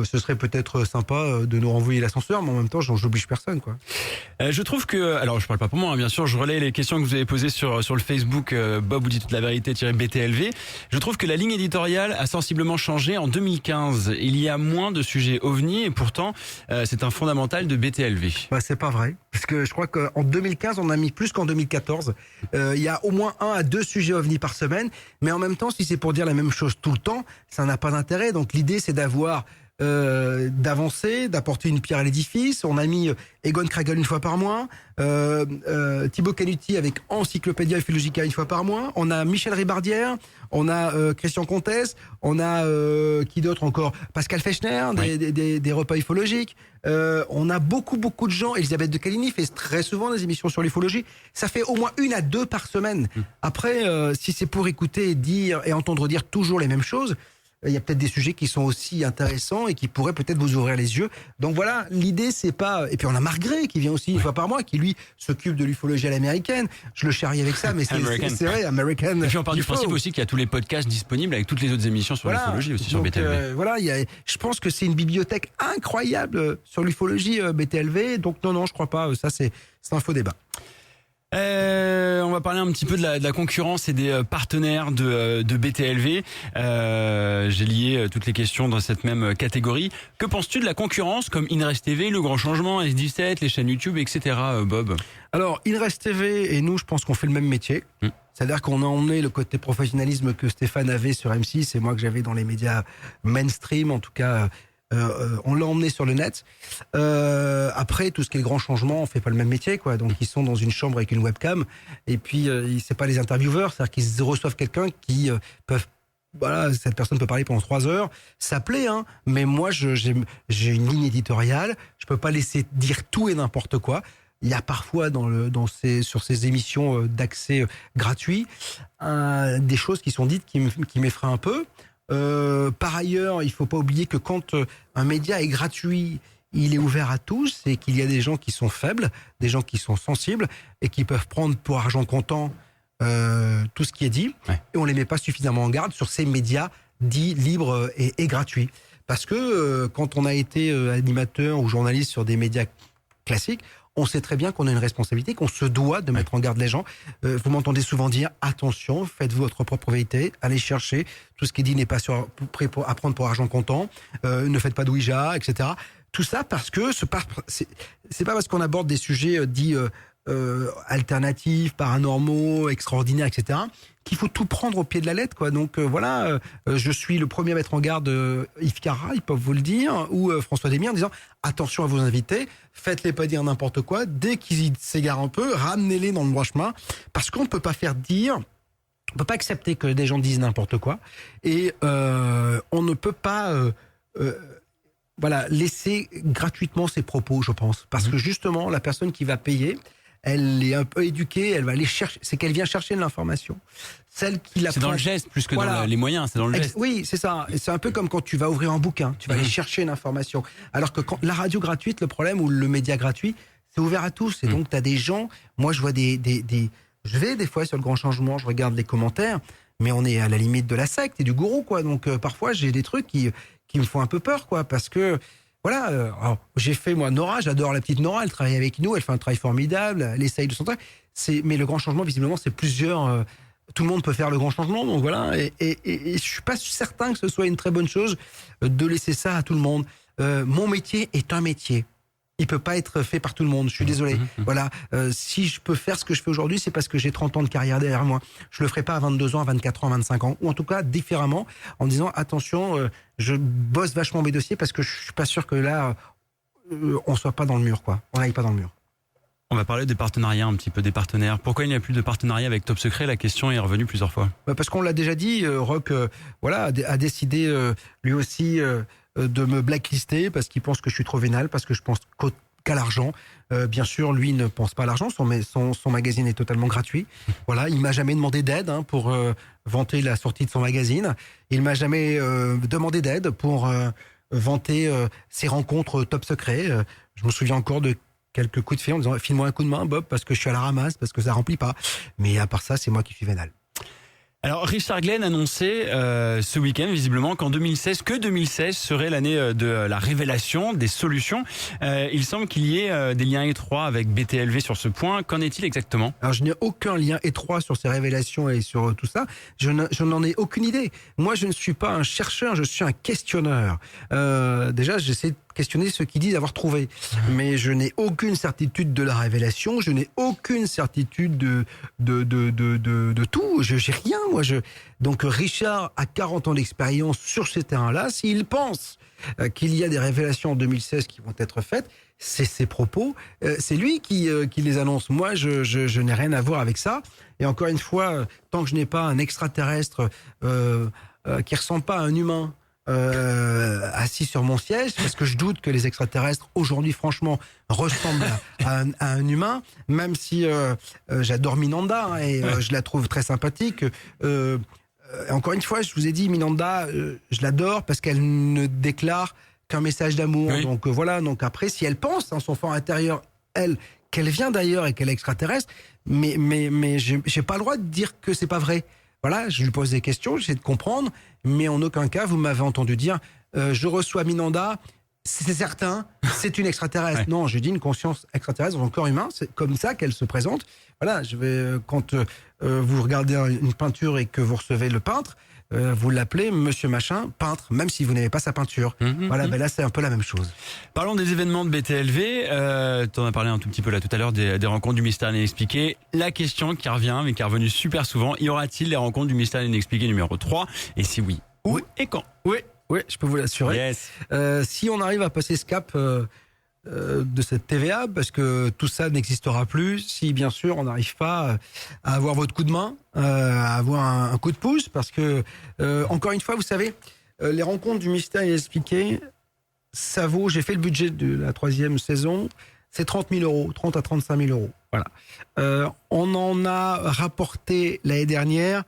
Ce serait peut-être sympa de nous renvoyer l'ascenseur, mais en même temps, j'oblige personne, quoi. Je trouve que, alors je parle pas pour moi, hein, bien sûr, je relais les questions que vous avez posées sur le Facebook Bob vous dit toute la vérité BTLV. Je trouve que la ligne éditoriale a sensiblement changé en 2015. Il y a moins de sujets ovnis et pourtant c'est un fondamental de BTLV. Bah c'est pas vrai, parce que je crois qu'en 2015 on a mis plus qu'en 2014. Il y a au moins 1 à 2 sujets ovnis par semaine, mais en même temps, si c'est pour dire la même chose tout le temps, ça n'a pas d'intérêt. Donc l'idée c'est d'avancer, d'apporter une pierre à l'édifice. On a mis Egon Kregel une fois par mois, Thibaut Canuti avec Encyclopédia Ufologica une fois par mois. On a Michel Ribardière, on a Christian Comtesse, on a qui d'autre encore, Pascal Fechner, des repas ufologiques. On a beaucoup de gens. Elisabeth de Caligny fait très souvent des émissions sur l'ufologie. Ça fait au moins 1 à 2 par semaine. Après, si c'est pour écouter, dire et entendre dire toujours les mêmes choses, il y a peut-être des sujets qui sont aussi intéressants et qui pourraient peut-être vous ouvrir les yeux. Donc voilà, l'idée c'est pas... Et puis on a Marc Gray qui vient aussi une fois par mois, qui lui s'occupe de l'ufologie à l'américaine. Je le charrie avec ça, mais c'est vrai, American. Et puis on part du principe aussi qu'il y a tous les podcasts disponibles avec toutes les autres émissions sur l'ufologie aussi sur BTLV. Voilà, je pense que c'est une bibliothèque incroyable sur l'ufologie BTLV. Donc non, je crois pas. Ça c'est un faux débat. On va parler un petit peu de la concurrence et des partenaires de BTLV. J'ai lié toutes les questions dans cette même catégorie. Que penses-tu de la concurrence comme Inrest TV, Le Grand Changement, S17, les chaînes YouTube, etc. Bob? Alors, Inrest TV et nous, je pense qu'on fait le même métier. C'est-à-dire qu'on a emmené le côté professionnalisme que Stéphane avait sur M6 et moi que j'avais dans les médias mainstream, en tout cas... on l'a emmené sur le net. Après, tout ce qui est le grand changement, on fait pas le même métier, quoi. Donc, ils sont dans une chambre avec une webcam. Et puis, c'est pas les intervieweurs, c'est-à-dire qu'ils reçoivent quelqu'un qui peuvent. Voilà, cette personne peut parler pendant 3 heures. Ça plaît, hein. Mais moi, j'ai une ligne éditoriale. Je peux pas laisser dire tout et n'importe quoi. Il y a parfois sur ces émissions d'accès gratuit des choses qui sont dites qui m'effraient un peu. Par ailleurs, il faut pas oublier que quand un média est gratuit, il est ouvert à tous et qu'il y a des gens qui sont faibles, des gens qui sont sensibles et qui peuvent prendre pour argent comptant tout ce qui est dit. Et on les met pas suffisamment en garde sur ces médias dits libres et gratuits. Parce que quand on a été animateur ou journaliste sur des médias classiques, on sait très bien qu'on a une responsabilité, qu'on se doit de mettre en garde les gens. Vous m'entendez souvent dire attention, faites votre propre vérité, allez chercher. Tout ce qui est dit n'est pas prêt à prendre pour argent comptant. Ne faites pas de Ouija, etc. Tout ça parce que c'est pas parce qu'on aborde des sujets dits alternatifs, paranormaux, extraordinaires, etc. qu'il faut tout prendre au pied de la lettre, quoi. Donc voilà, je suis le premier à mettre en garde Yves Carra, ils peuvent vous le dire, ou François Desmières en disant attention à vos invités, faites-les pas dire n'importe quoi, dès qu'ils s'égarent un peu, ramenez-les dans le droit chemin, parce qu'on ne peut pas on peut pas accepter que des gens disent n'importe quoi, et on ne peut pas laisser gratuitement ses propos, je pense, parce que justement la personne qui va payer, elle est un peu éduquée, elle va aller chercher, c'est qu'elle vient chercher de l'information. Celle qui la c'est dans le geste plus que dans les moyens, c'est dans le geste. Oui, c'est ça. C'est un peu comme quand tu vas ouvrir un bouquin, tu vas aller chercher une information. Alors que quand la radio gratuite, le problème, ou le média gratuit, c'est ouvert à tous. Et donc, tu as des gens, moi je vois je vais des fois sur le Grand Changement, je regarde les commentaires, mais on est à la limite de la secte et du gourou, quoi. Donc parfois, j'ai des trucs qui me font un peu peur, quoi, parce que voilà, alors, j'ai fait, moi, Nora, j'adore la petite Nora, elle travaille avec nous, elle fait un travail formidable, elle essaye de son travail. Mais le Grand Changement, visiblement, c'est plusieurs tout le monde peut faire le grand changement, donc voilà. Et je suis pas certain que ce soit une très bonne chose de laisser ça à tout le monde. Mon métier est un métier. Il peut pas être fait par tout le monde. Je suis désolé. Voilà. Si je peux faire ce que je fais aujourd'hui, c'est parce que j'ai 30 ans de carrière derrière moi. Je le ferai pas à 22 ans, à 24 ans, à 25 ans, ou en tout cas différemment, en disant attention, je bosse vachement mes dossiers parce que je suis pas sûr que là, on soit pas dans le mur, quoi. On n'aille pas dans le mur. On va parler des partenariats, un petit peu des partenaires. Pourquoi il n'y a plus de partenariat avec Top Secret? La question est revenue plusieurs fois. Parce qu'on l'a déjà dit, Rock a décidé lui aussi de me blacklister parce qu'il pense que je suis trop vénal, parce que je pense qu'à l'argent. Bien sûr, lui ne pense pas à l'argent, son magazine est totalement gratuit. Voilà, il m'a jamais demandé d'aide pour vanter la sortie de son magazine. Il m'a jamais demandé d'aide pour vanter ses rencontres Top Secret. Je me souviens encore de quelques coups de fil en disant file-moi un coup de main Bob parce que je suis à la ramasse, parce que ça remplit pas. Mais à part ça, c'est moi qui suis vénal. Alors Richard Glenn annonçait ce week-end visiblement qu'en 2016 serait l'année de la révélation des solutions. Il semble qu'il y ait des liens étroits avec BTLV sur ce point. Qu'en est-il exactement? Alors je n'ai aucun lien étroit sur ces révélations et sur tout ça. Je n'en ai aucune idée. Moi, je ne suis pas un chercheur, je suis un questionneur. Déjà, j'essaie de questionner ceux qui disent avoir trouvé. Mais je n'ai aucune certitude de la révélation, je n'ai aucune certitude de tout. J'ai rien, moi. Donc Richard a 40 ans d'expérience sur ces terrains-là. S'il pense qu'il y a des révélations en 2016 qui vont être faites, c'est ses propos. C'est lui qui les annonce. Moi, je n'ai rien à voir avec ça. Et encore une fois, tant que je n'ai pas un extraterrestre qui ressemble pas à un humain, assis sur mon siège, parce que je doute que les extraterrestres aujourd'hui franchement ressemblent à un humain, même si j'adore Minanda et je la trouve très sympathique. Encore une fois, je vous ai dit, Minanda, je l'adore parce qu'elle ne déclare qu'un message d'amour. Oui. Donc voilà, donc après, si elle pense dans son fort intérieur, elle, qu'elle vient d'ailleurs et qu'elle est extraterrestre, mais j'ai pas le droit de dire que c'est pas vrai. Voilà, je lui pose des questions, j'essaie de comprendre, mais en aucun cas, vous m'avez entendu dire je reçois Minanda, c'est certain, c'est une extraterrestre. Ouais. Non, je dis une conscience extraterrestre dans un corps humain, c'est comme ça qu'elle se présente. Voilà, quand vous regardez une peinture et que vous recevez le peintre, vous l'appelez Monsieur Machin, peintre, même si vous n'avez pas sa peinture. Voilà, ben là c'est un peu la même chose. Parlons des événements de BTLV. Tu en as parlé un tout petit peu là tout à l'heure des rencontres du Mystère Inexpliqué. La question qui revient, mais qui est revenue super souvent, y aura-t-il les rencontres du Mystère Inexpliqué numéro 3? Et si oui, où et quand? Oui, je peux vous l'assurer. Yes. Si on arrive à passer ce cap de cette TVA, parce que tout ça n'existera plus si bien sûr on n'arrive pas à avoir votre coup de main, à avoir un coup de pouce, parce que encore une fois, vous savez, les rencontres du Mystère Inexpliqué, ça vaut, j'ai fait le budget de la 3e saison, c'est 30 000 euros, 30 à 35 000 euros. Voilà. On en a rapporté l'année dernière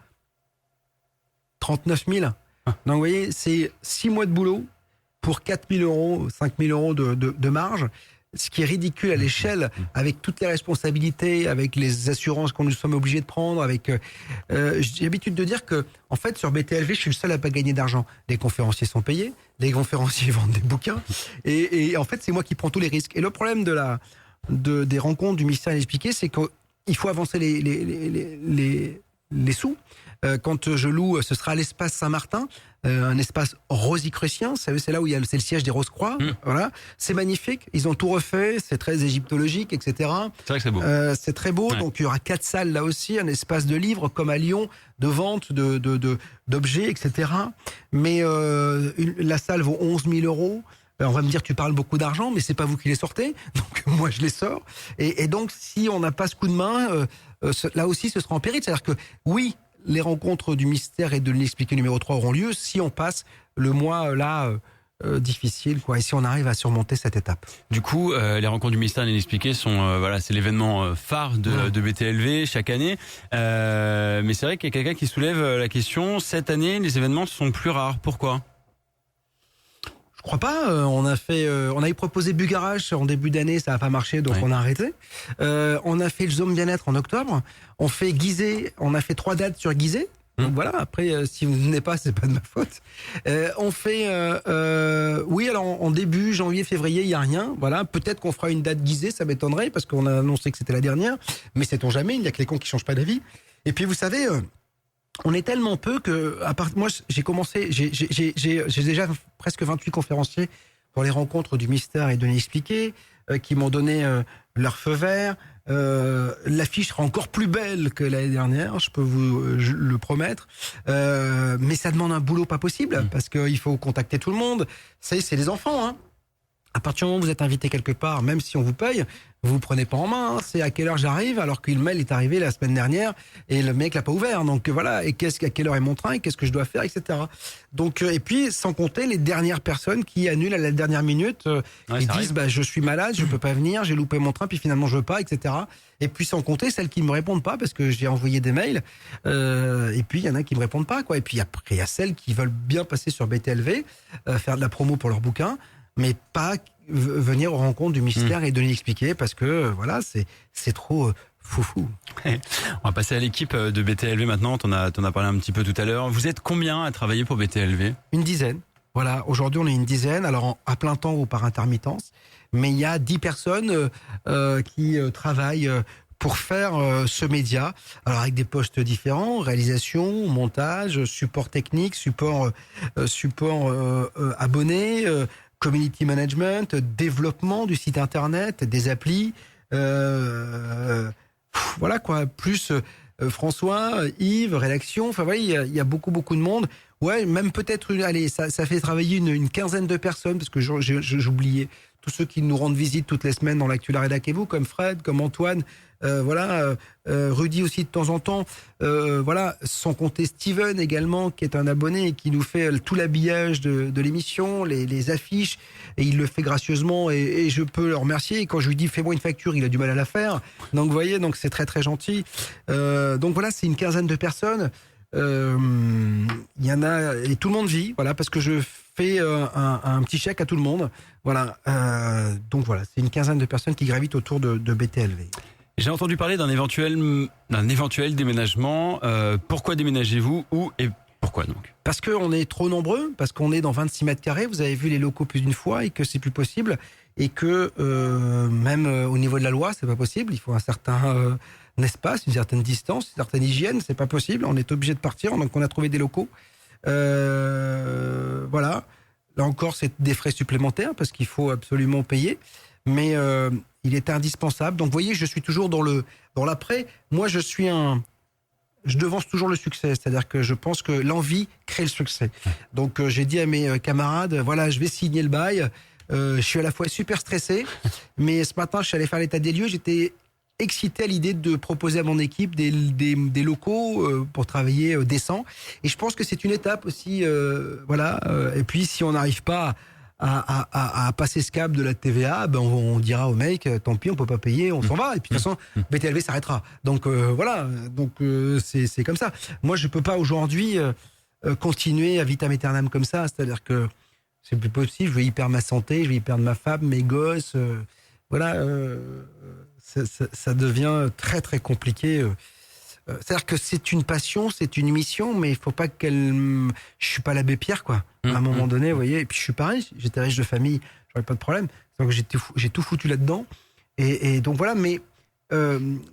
39 000. Donc vous voyez, c'est 6 mois de boulot pour 4 000 euros, 5 000 euros de marge, ce qui est ridicule à l'échelle, avec toutes les responsabilités, avec les assurances qu'on nous sommes obligés de prendre, avec. J'ai l'habitude de dire que, en fait, sur BTLV, je suis le seul à pas gagner d'argent. Les conférenciers sont payés, les conférenciers vendent des bouquins, et en fait, c'est moi qui prends tous les risques. Et le problème des rencontres du Mystère Inexpliqué, c'est qu'il faut avancer les sous. Quand je loue, ce sera à l'espace Saint-Martin, un espace rosicrucien, c'est là où c'est le siège des Rose-Croix. Voilà, c'est magnifique, ils ont tout refait, c'est très égyptologique, etc. C'est vrai que c'est beau. C'est très beau, ouais. Donc il y aura 4 salles là aussi, un espace de livres comme à Lyon, de vente d'objets, etc. Mais la salle vaut 11 000 euros. On va me dire tu parles beaucoup d'argent, mais c'est pas vous qui les sortez, donc moi je les sors. Et donc si on n'a pas ce coup de main, là aussi ce sera en péril. C'est-à-dire que oui, les rencontres du Mystère et de l'Inexpliqué numéro 3 auront lieu si on passe le mois là difficile, quoi, et si on arrive à surmonter cette étape. Du coup, les rencontres du Mystère et l'Inexpliqué sont, voilà, c'est l'événement phare de BTLV chaque année. Mais c'est vrai qu'il y a quelqu'un qui soulève la question, cette année, les événements sont plus rares. Pourquoi ? Je crois pas. On avait proposé Bugarage en début d'année, ça n'a pas marché, donc on a arrêté. On a fait le Zone Bien-être en octobre. On fait Gizeh, on a fait 3 dates sur Gizeh. Donc voilà, après, si vous ne venez pas, c'est pas de ma faute. On fait, oui, alors en début janvier, février, il y a rien. Voilà, peut-être qu'on fera une date Gizeh, ça m'étonnerait parce qu'on a annoncé que c'était la dernière. Mais sait-on jamais, il y a que les cons qui changent pas d'avis. Et puis vous savez, on est tellement peu que, moi, j'ai commencé, j'ai déjà presque 28 conférenciers pour les rencontres du mystère et de l'expliquer, qui m'ont donné leur feu vert. L'affiche sera encore plus belle que l'année dernière, je peux vous le promettre. Mais ça demande un boulot pas possible, parce qu'il faut contacter tout le monde. C'est les enfants, hein. À partir du moment où vous êtes invité quelque part, même si on vous paye, vous prenez pas en main. Hein. C'est à quelle heure j'arrive, alors qu'une mail est arrivé la semaine dernière et le mec l'a pas ouvert. Donc voilà. Et à quelle heure est mon train, qu'est-ce que je dois faire, etc. Donc et puis sans compter les dernières personnes qui annulent à la dernière minute, qui disent je suis malade, je peux pas venir, j'ai loupé mon train, puis finalement je veux pas, etc. Et puis sans compter celles qui me répondent pas parce que j'ai envoyé des mails. Et puis il y en a qui me répondent pas, quoi. Et puis après il y a celles qui veulent bien passer sur BTLV, faire de la promo pour leur bouquin, mais pas venir aux rencontres du mystère et de l'expliquer parce que voilà, c'est trop foufou. On va passer à l'équipe de BTLV maintenant. T'en as parlé un petit peu tout à l'heure. Vous êtes combien à travailler pour BTLV? Une dizaine. Voilà, aujourd'hui on est une dizaine, alors à plein temps ou par intermittence, mais il y a 10 personnes qui travaillent pour faire ce média, alors avec des postes différents, réalisation, montage, support technique, support abonné, community management, développement du site internet, des applis, voilà quoi, plus François, Yves, rédaction, enfin voilà, il y a beaucoup de monde. Ouais, même peut-être, allez, ça fait travailler une quinzaine de personnes, parce que j'oubliais tous ceux qui nous rendent visite toutes les semaines dans l'actu La Rédac et vous, comme Fred, comme Antoine, Rudy aussi de temps en temps, voilà, sans compter Steven également, qui est un abonné et qui nous fait tout l'habillage de l'émission, les affiches, et il le fait gracieusement, et je peux le remercier. Et quand je lui dis fais-moi une facture, il a du mal à la faire. Donc vous voyez, donc c'est très très gentil. Donc voilà, c'est une quinzaine de personnes. Il y en a, et tout le monde vit, voilà, parce que je fais un petit chèque à tout le monde, voilà. Donc voilà, c'est une quinzaine de personnes qui gravitent autour de BTLV. J'ai entendu parler d'un éventuel déménagement. Pourquoi déménagez-vous? Où et pourquoi donc? Parce qu'on est trop nombreux, parce qu'on est dans 26 mètres carrés, vous avez vu les locaux plus d'une fois, et que c'est plus possible, et que même au niveau de la loi, c'est pas possible, il faut un certain espace, une certaine distance, une certaine hygiène, c'est pas possible, on est obligé de partir, donc on a trouvé des locaux. Voilà, là encore c'est des frais supplémentaires, parce qu'il faut absolument payer, mais il est indispensable. Donc vous voyez, je suis toujours dans l'après. Moi je devance toujours le succès, c'est-à-dire que je pense que l'envie crée le succès. Donc j'ai dit à mes camarades, voilà, je vais signer le bail. Je suis à la fois super stressé, mais ce matin je suis allé faire l'état des lieux, j'étais excité à l'idée de proposer à mon équipe des locaux pour travailler décent. Et je pense que c'est une étape aussi, voilà. Et puis si on n'arrive pas à passer ce cap de la TVA, ben on dira au mec, tant pis, on peut pas payer, on s'en va. Et puis de toute façon, BTLV s'arrêtera. Donc voilà, donc c'est comme ça. Moi, je peux pas aujourd'hui continuer à vitam aeternam comme ça. C'est-à-dire que c'est plus possible. Je vais y perdre ma santé, je vais y perdre ma femme, mes gosses. Voilà, ça devient très très compliqué. C'est-à-dire que c'est une passion, c'est une mission, mais il faut pas je suis pas l'abbé Pierre, quoi. À un moment donné, vous voyez. Et puis je suis pareil, j'étais riche de famille, j'aurais pas de problème. Donc j'ai tout foutu là-dedans. Et donc voilà, mais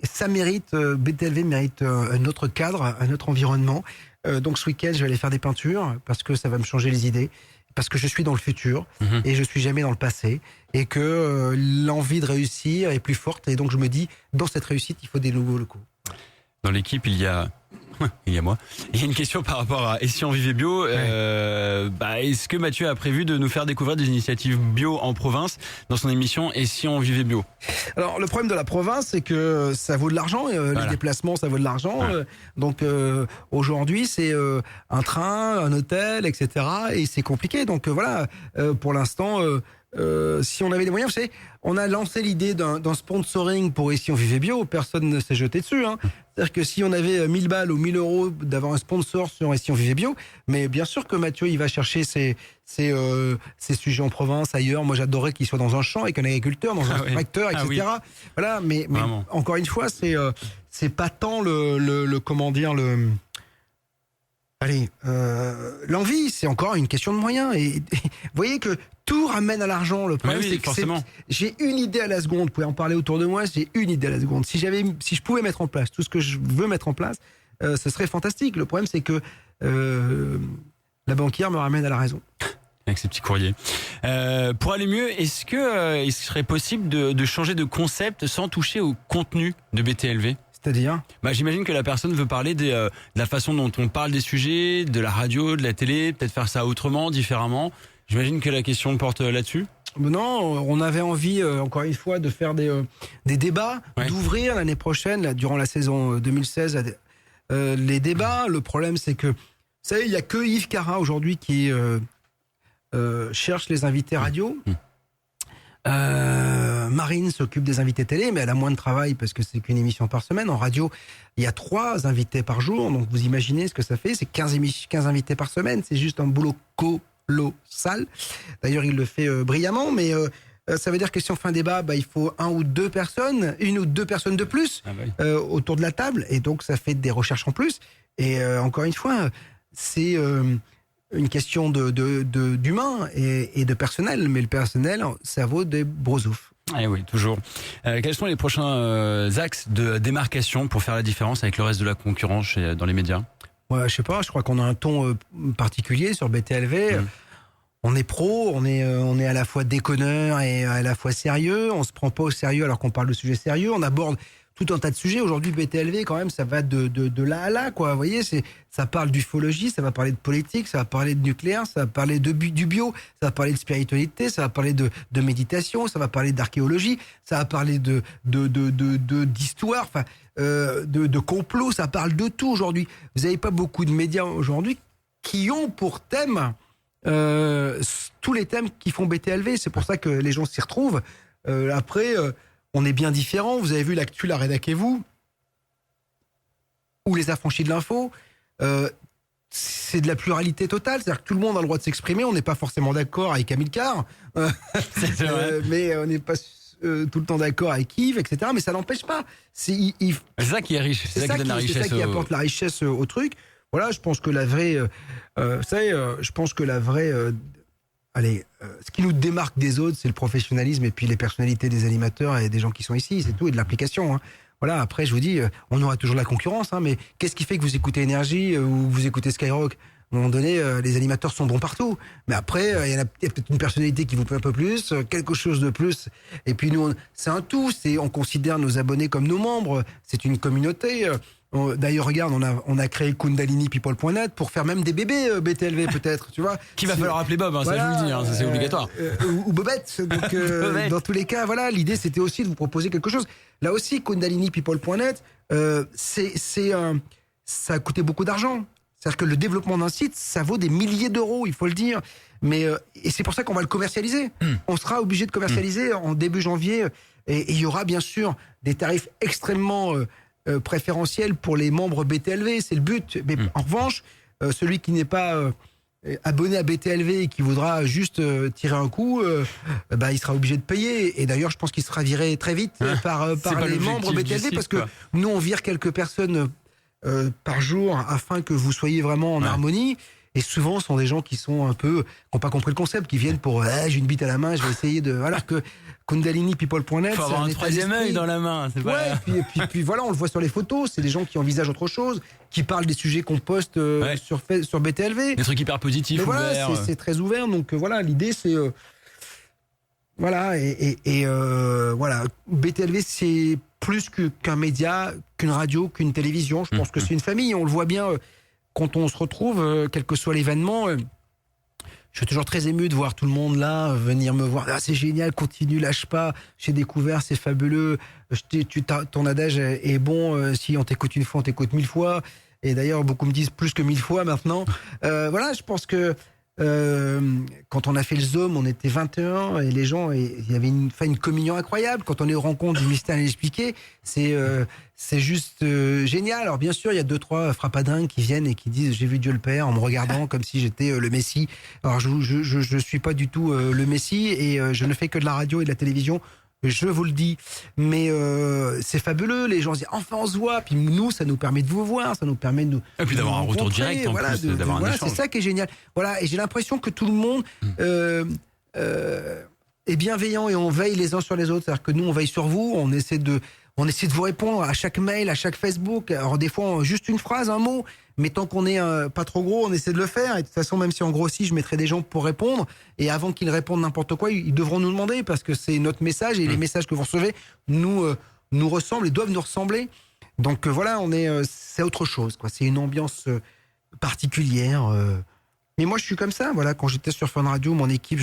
ça mérite, BTLV mérite un autre cadre, un autre environnement. Donc ce week-end, je vais aller faire des peintures parce que ça va me changer les idées. Parce que je suis dans le futur et je suis jamais dans le passé, et que l'envie de réussir est plus forte, et donc je me dis, dans cette réussite, il faut des nouveaux locaux. Dans l'équipe, il y a moi. Il y a une question par rapport à Et si on vivait bio. Est-ce que Mathieu a prévu de nous faire découvrir des initiatives bio en province dans son émission Et si on vivait bio? Alors le problème de la province, c'est que ça vaut de l'argent, voilà. Les déplacements, ça vaut de l'argent. Ouais. Donc aujourd'hui, c'est un train, un hôtel, etc. Et c'est compliqué. Donc voilà, pour l'instant, si on avait des moyens, vous savez, on a lancé l'idée d'un sponsoring pour Et si on vivait bio, personne ne s'est jeté dessus, hein. C'est-à-dire que si on avait 1000 balles ou 1000 euros d'avoir un sponsor sur Et si on vivait bio, mais bien sûr que Mathieu, il va chercher ses sujets en province, ailleurs. Moi, j'adorerais qu'il soit dans un champ avec un agriculteur, dans un tracteur, etc. Oui. Voilà, mais encore une fois, c'est pas tant l'envie, c'est encore une question de moyens. Et vous voyez que tout ramène à l'argent. Le problème, c'est que j'ai une idée à la seconde. Vous pouvez en parler autour de moi. J'ai une idée à la seconde. Si je pouvais mettre en place tout ce que je veux mettre en place, ce serait fantastique. Le problème, c'est que la banquière me ramène à la raison. Avec ses petits courriers. Pour aller mieux, est-ce que il serait possible de changer de concept sans toucher au contenu de BTLV ? C'est-à-dire ? J'imagine que la personne veut parler de la façon dont on parle des sujets, de la radio, de la télé, peut-être faire ça autrement, différemment. J'imagine que la question porte là-dessus. Non, on avait envie, encore une fois, de faire des débats, d'ouvrir l'année prochaine, là, durant la saison 2016, les débats. Le problème, c'est que, vous savez, il n'y a que Yves Cara aujourd'hui qui cherche les invités radio. Marine s'occupe des invités télé, mais elle a moins de travail parce que c'est qu'une émission par semaine. En radio, il y a 3 invités par jour, donc vous imaginez ce que ça fait. C'est 15 invités par semaine, c'est juste un boulot colossal. D'ailleurs, il le fait brillamment, mais ça veut dire que si on fait un débat, il faut une ou deux personnes de plus autour de la table, et donc ça fait des recherches en plus. Et encore une fois, c'est une question d'humain et de personnel, mais le personnel, ça vaut des brosoufs. Eh oui, toujours. Quels sont les prochains axes de démarcation pour faire la différence avec le reste de la concurrence dans les médias ? Ouais, je sais pas, je crois qu'on a un ton particulier sur BTLV. On est pro, on est à la fois déconneur et à la fois sérieux. On se prend pas au sérieux alors qu'on parle de sujets sérieux. On aborde tout un tas de sujets. Aujourd'hui, BTLV, quand même, ça va de là à là, quoi. Vous voyez, ça parle d'ufologie, ça va parler de politique, ça va parler de nucléaire, ça va parler du bio, ça va parler de spiritualité, ça va parler de méditation, ça va parler d'archéologie, ça va parler d'histoire, enfin, de complot, ça parle de tout aujourd'hui. Vous n'avez pas beaucoup de médias aujourd'hui qui ont pour thème tous les thèmes qui font BTLV. C'est pour ça que les gens s'y retrouvent. Après, on est bien différents. Vous avez vu l'actu, la rédac et vous, ou les affranchis de l'info. C'est de la pluralité totale. C'est-à-dire que tout le monde a le droit de s'exprimer. On n'est pas forcément d'accord avec Amilcar, mais on n'est pas tout le temps d'accord avec Yves, etc. Mais ça n'empêche pas. C'est ça qui est riche. C'est ça qui donne la richesse. C'est ça qui apporte la richesse au truc. Voilà, je pense que la vraie, ce qui nous démarque des autres, c'est le professionnalisme et puis les personnalités des animateurs et des gens qui sont ici, c'est tout, et de l'application. Hein. Voilà, après, je vous dis, on aura toujours de la concurrence, hein, mais qu'est-ce qui fait que vous écoutez Énergie ou vous écoutez Skyrock ? À un moment donné, les animateurs sont bons partout. Mais après, il y a peut-être une personnalité qui vous plaît un peu plus, quelque chose de plus. Et puis nous, c'est un tout. On considère nos abonnés comme nos membres. C'est une communauté. D'ailleurs, regarde, on a créé KundaliniPeople.net pour faire même des bébés BTLV peut-être, tu vois. Qu'il va falloir appeler Bob, voilà, ça je vous le dis, ça c'est obligatoire. Ou Bobette. Donc, dans tous les cas, voilà, l'idée c'était aussi de vous proposer quelque chose. Là aussi, KundaliniPeople.net, ça a coûté beaucoup d'argent. C'est-à-dire que le développement d'un site, ça vaut des milliers d'euros, il faut le dire. Mais et c'est pour ça qu'on va le commercialiser. On sera obligé de commercialiser en début janvier. Et il y aura bien sûr des tarifs extrêmement préférentiels pour les membres BTLV. C'est le but. Mais en revanche, celui qui n'est pas abonné à BTLV et qui voudra juste tirer un coup, il sera obligé de payer. Et d'ailleurs, je pense qu'il sera viré très vite par les membres BTLV parce que nous, on vire quelques personnes par jour afin que vous soyez vraiment en harmonie. Et souvent, ce sont des gens qui sont un peu, qui n'ont pas compris le concept, qui viennent pour j'ai une bite à la main, je vais essayer de. Voilà, que KundaliniPeople.net. Il faut avoir un troisième œil dans la main. C'est pas... puis voilà, on le voit sur les photos, c'est des gens qui envisagent autre chose, qui parlent des sujets qu'on poste sur BTLV. Des trucs hyper positifs, mais ouverts. Voilà, c'est très ouvert, donc voilà, l'idée c'est. Voilà, voilà, BTLV c'est plus qu'un média, qu'une radio, qu'une télévision. Je pense que c'est une famille. On le voit bien quand on se retrouve, quel que soit l'événement. Je suis toujours très ému de voir tout le monde là venir me voir. Ah, c'est génial, continue, lâche pas. J'ai découvert, c'est fabuleux. Ton adage est bon. Si on t'écoute une fois, on t'écoute 1000 fois. Et d'ailleurs, beaucoup me disent plus que 1000 fois maintenant. Voilà, je pense que quand on a fait le Zoom, on était 21 et les gens, il y avait une communion incroyable. Quand on est aux rencontres du mystère inexpliqué, c'est juste génial. Alors bien sûr, il y a 2-3 frappadingues qui viennent et qui disent j'ai vu Dieu le Père en me regardant comme si j'étais le Messie. Alors je suis pas du tout le Messie et je ne fais que de la radio et de la télévision. Je vous le dis, mais c'est fabuleux. Les gens se disent enfin on se voit. Puis nous, ça nous permet de vous voir, ça nous permet de nous. Et puis d'avoir un retour direct en plus, d'avoir un échange. C'est ça qui est génial. Voilà, et j'ai l'impression que tout le monde est bienveillant et on veille les uns sur les autres. C'est-à-dire que nous, on veille sur vous, on essaie de On essaie de vous répondre à chaque mail, à chaque Facebook. Alors des fois, juste une phrase, un mot. Mais tant qu'on est pas trop gros, on essaie de le faire. Et de toute façon, même si on grossit, je mettrai des gens pour répondre. Et avant qu'ils répondent n'importe quoi, ils devront nous demander parce que c'est notre message et les messages que vous recevez nous ressemblent et doivent nous ressembler. Donc voilà, c'est autre chose, quoi. C'est une ambiance particulière. Mais moi, je suis comme ça. Voilà, quand j'étais sur Fun Radio, mon équipe,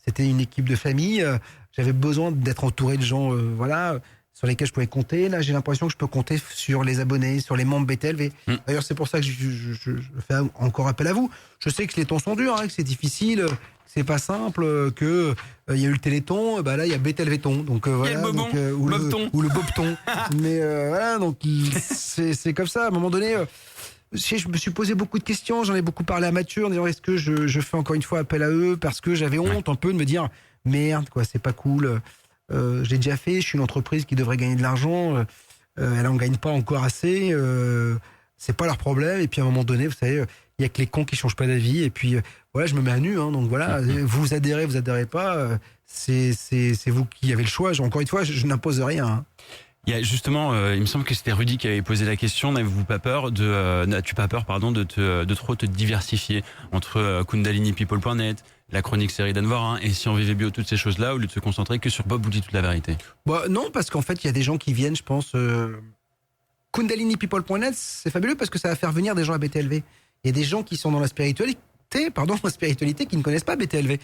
c'était une équipe de famille. J'avais besoin d'être entouré de gens, voilà, sur lesquels je pouvais compter. Là, j'ai l'impression que je peux compter sur les abonnés, sur les membres BTLV. D'ailleurs, c'est pour ça que je fais encore appel à vous. Je sais que les temps sont durs, que c'est difficile, que c'est pas simple, que il y a eu le Téléthon, là il y a BTLV-ton. Donc voilà, donc, ou le Bobton. Mais voilà, donc c'est comme ça. À un moment donné. Je me suis posé beaucoup de questions, j'en ai beaucoup parlé à Mathieu en disant est-ce que je fais encore une fois appel à eux parce que j'avais honte un peu de me dire merde quoi, c'est pas cool, je l'ai déjà fait, je suis une entreprise qui devrait gagner de l'argent, elle en gagne pas encore assez, c'est pas leur problème. Et puis à un moment donné, vous savez, il y a que les cons qui changent pas d'avis. Et puis voilà, je me mets à nu, donc voilà, vous adhérez pas, c'est vous qui avez le choix. Encore une fois, je n'impose rien. Il y a justement, il me semble que c'était Rudy qui avait posé la question. N'avez-vous pas peur n'as-tu pas peur, de trop te diversifier entre KundaliniPeople.net, la chronique série d'Anne Voirin et Si on vivait bio, toutes ces choses-là, au lieu de se concentrer que sur Bob vous dit toute la vérité? Non, parce qu'en fait, il y a des gens qui viennent, je pense. KundaliniPeople.net, c'est fabuleux parce que ça va faire venir des gens à BTLV. Il y a des gens qui sont dans la spiritualité, qui ne connaissent pas BTLV,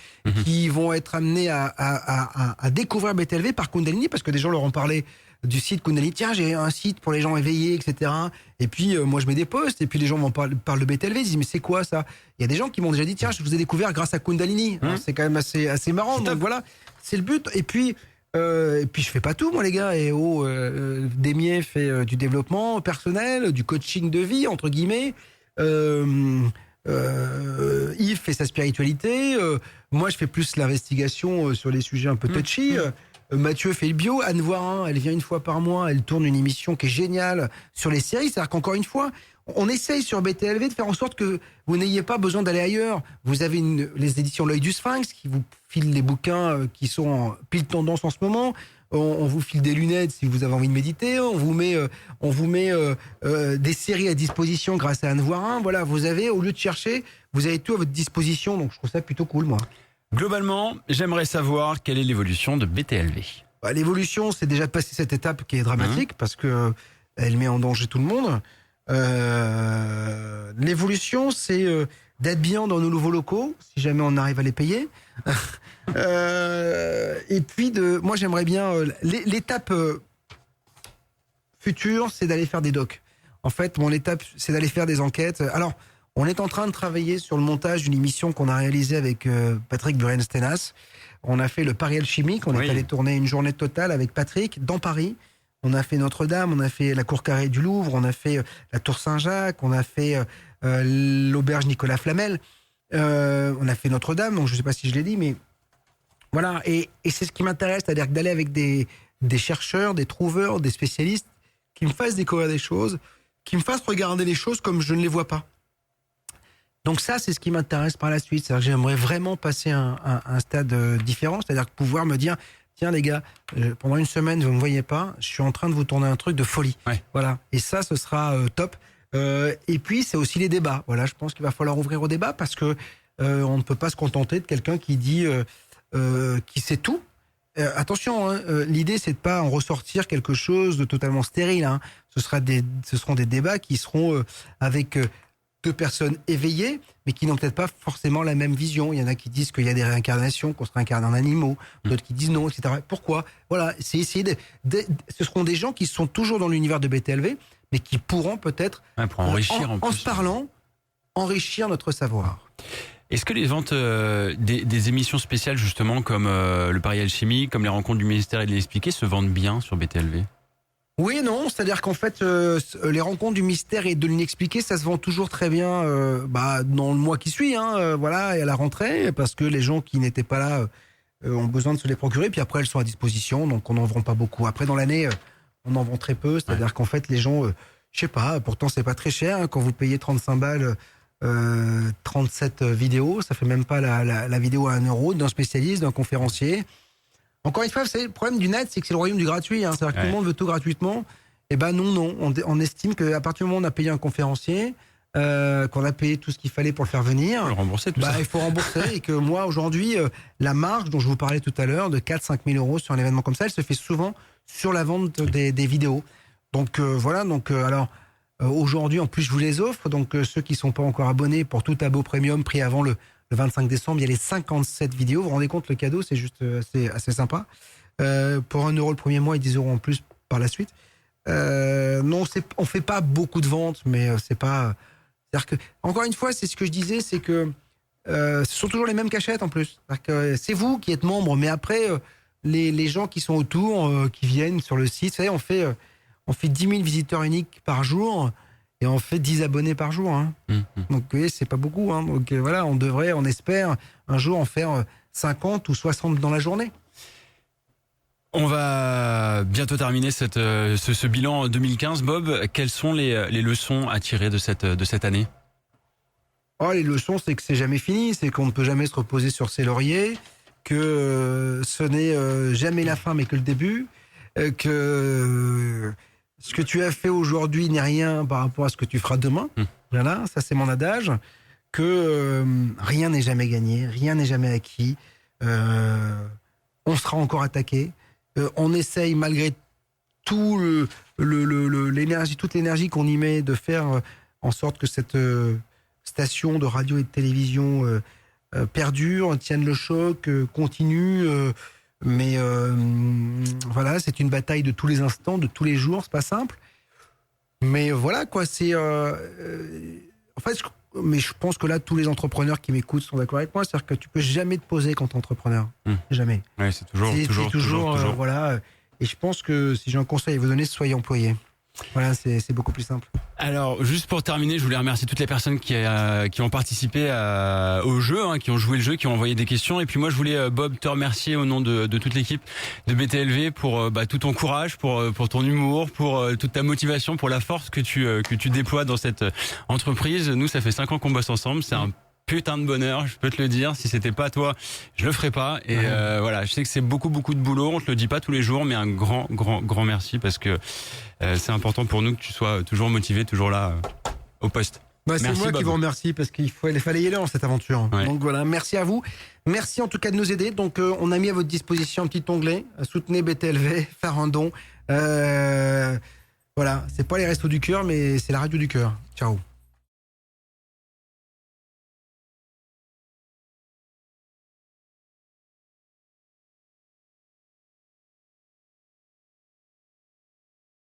qui vont être amenés à découvrir BTLV par Kundalini parce que des gens leur ont parlé du site Kundalini. Tiens, j'ai un site pour les gens éveillés, etc. Et puis moi je mets des posts et puis les gens parlent de BTLV, ils disent mais c'est quoi ça? Il y a des gens qui m'ont déjà dit tiens, je vous ai découvert grâce à Kundalini. C'est quand même assez marrant. Donc voilà, c'est le but. Et puis je fais pas tout moi les gars. Et Demier fait du développement personnel, du coaching de vie entre guillemets. Yves fait sa spiritualité, moi je fais plus l'investigation sur les sujets un peu touchy. Mathieu fait le bio, Anne Voirin, elle vient une fois par mois, elle tourne une émission qui est géniale sur les séries. C'est-à-dire qu'encore une fois, on essaye sur BTLV de faire en sorte que vous n'ayez pas besoin d'aller ailleurs. Vous avez les éditions L'Œil du Sphinx qui vous filent les bouquins qui sont en pile tendance en ce moment. On vous file des lunettes si vous avez envie de méditer. On vous met des séries à disposition grâce à Anne Voirin. Voilà, vous avez, au lieu de chercher, vous avez tout à votre disposition. Donc je trouve ça plutôt cool, moi. Globalement, j'aimerais savoir quelle est l'évolution de BTLV. L'évolution, c'est déjà de passer cette étape qui est dramatique parce que elle met en danger tout le monde. L'évolution, c'est d'être bien dans nos nouveaux locaux, si jamais on arrive à les payer. Et puis, moi, j'aimerais bien... l'étape future, c'est d'aller faire des docs. En fait, mon étape, c'est d'aller faire des enquêtes. Alors, on est en train de travailler sur le montage d'une émission qu'on a réalisée avec Patrick Buren-Stenas. On a fait le Paris Alchimique. On est allé tourner une journée totale avec Patrick dans Paris. On a fait Notre-Dame, on a fait la Cour Carrée du Louvre, on a fait la Tour Saint-Jacques, on a fait l'auberge Nicolas Flamel, on a fait Notre-Dame, donc je ne sais pas si je l'ai dit, mais voilà. Et c'est ce qui m'intéresse, c'est-à-dire d'aller avec des chercheurs, des trouveurs, des spécialistes qui me fassent découvrir des choses, qui me fassent regarder les choses comme je ne les vois pas. Donc ça, c'est ce qui m'intéresse par la suite. C'est-à-dire que j'aimerais vraiment passer un stade différent, c'est-à-dire pouvoir me dire... Tiens les gars, pendant une semaine vous ne me voyez pas, je suis en train de vous tourner un truc de folie. Voilà. Et ça, ce sera top. Et puis c'est aussi les débats. Voilà, je pense qu'il va falloir ouvrir au débat parce que on ne peut pas se contenter de quelqu'un qui dit qui sait tout. Attention, l'idée c'est de pas en ressortir quelque chose de totalement stérile. Ce seront des débats qui seront avec deux personnes éveillées, mais qui n'ont peut-être pas forcément la même vision. Il y en a qui disent qu'il y a des réincarnations, qu'on se réincarne en animaux, d'autres qui disent non, etc. Pourquoi? Voilà, c'est essayer ce seront des gens qui sont toujours dans l'univers de BTLV, mais qui pourront peut-être, pour enrichir en se parlant, enrichir notre savoir. Est-ce que les ventes des émissions spéciales, justement, comme le Paris Alchimique, comme les rencontres du ministère et de l'Expliquer, se vendent bien sur BTLV? Oui et non, c'est-à-dire qu'en fait, les rencontres du mystère et de l'inexpliqué, ça se vend toujours très bien dans le mois qui suit, voilà, et à la rentrée, parce que les gens qui n'étaient pas là ont besoin de se les procurer, puis après elles sont à disposition, donc on n'en vend pas beaucoup. Après dans l'année, on en vend très peu, c'est-à-dire qu'en fait les gens, je sais pas, pourtant c'est pas très cher, quand vous payez 35 balles, 37 vidéos, ça fait même pas la vidéo à 1 euro d'un spécialiste, d'un conférencier. Encore une fois, vous savez, le problème du net, c'est que c'est le royaume du gratuit. Hein. C'est-à-dire que tout le monde veut tout gratuitement. Eh ben non. On estime qu'à partir du moment où on a payé un conférencier, qu'on a payé tout ce qu'il fallait pour le faire venir, Le rembourser tout ça. il faut rembourser. Et que moi, aujourd'hui, la marge dont je vous parlais tout à l'heure, de 4-5 000 euros sur un événement comme ça, elle se fait souvent sur la vente des vidéos. Donc voilà, alors aujourd'hui, en plus, je vous les offre. Donc ceux qui ne sont pas encore abonnés pour tout abo premium pris avant le 25 décembre, il y a les 57 vidéos. Vous vous rendez compte, le cadeau, c'est juste assez sympa. Pour 1 euro le premier mois et 10 euros en plus par la suite. Non, on fait pas beaucoup de ventes, mais c'est pas... C'est-à-dire que, encore une fois, c'est ce que je disais, c'est que ce sont toujours les mêmes cachettes en plus. C'est-à-dire que c'est vous qui êtes membre, mais après, les gens qui sont autour, qui viennent sur le site, vous savez, on fait 10 000 visiteurs uniques par jour et on fait 10 abonnés par jour. Hein. Donc, vous voyez, c'est pas beaucoup. Hein. Donc voilà, on espère un jour en faire 50 ou 60 dans la journée. On va bientôt terminer ce bilan 2015. Bob, quelles sont les leçons à tirer de cette année? Les leçons, c'est que c'est jamais fini, c'est qu'on ne peut jamais se reposer sur ses lauriers, que ce n'est jamais la fin mais que le début, que ce que tu as fait aujourd'hui n'est rien par rapport à ce que tu feras demain. Voilà, ça c'est mon adage, que rien n'est jamais gagné, rien n'est jamais acquis, on sera encore attaqué. On essaye malgré tout l'énergie, toute l'énergie qu'on y met, de faire en sorte que cette station de radio et de télévision perdure, tienne le choc, continue. Mais voilà, c'est une bataille de tous les instants, de tous les jours. C'est pas simple. Mais voilà quoi. C'est en fait. Mais je pense que là, tous les entrepreneurs qui m'écoutent sont d'accord avec moi. C'est-à-dire que tu peux jamais te poser quand t'es entrepreneur. Jamais. Ouais, c'est toujours. Voilà. Et je pense que si j'ai un conseil à vous donner, soyez employé. Voilà, c'est beaucoup plus simple. Alors, juste pour terminer, je voulais remercier toutes les personnes qui ont participé au jeu, hein, qui ont joué le jeu, qui ont envoyé des questions. Et puis moi, je voulais, Bob, te remercier au nom de toute l'équipe de BTLV pour tout ton courage, pour ton humour, pour toute ta motivation, pour la force que tu déploies dans cette entreprise. Nous, ça fait 5 ans qu'on bosse ensemble. C'est un putain de bonheur, je peux te le dire. Si c'était pas toi, je le ferais pas. Et voilà, je sais que c'est beaucoup de boulot. On te le dit pas tous les jours, mais un grand merci parce que c'est important pour nous que tu sois toujours motivé, toujours là au poste. C'est merci, moi Bob. qui vous remercie parce qu'il fallait y aller dans cette aventure. Ouais. Donc voilà, merci à vous. Merci en tout cas de nous aider. Donc on a mis à votre disposition un petit onglet. Soutenez BTLV, faire un don. Voilà, c'est pas les restos du cœur, mais c'est la radio du cœur. Ciao.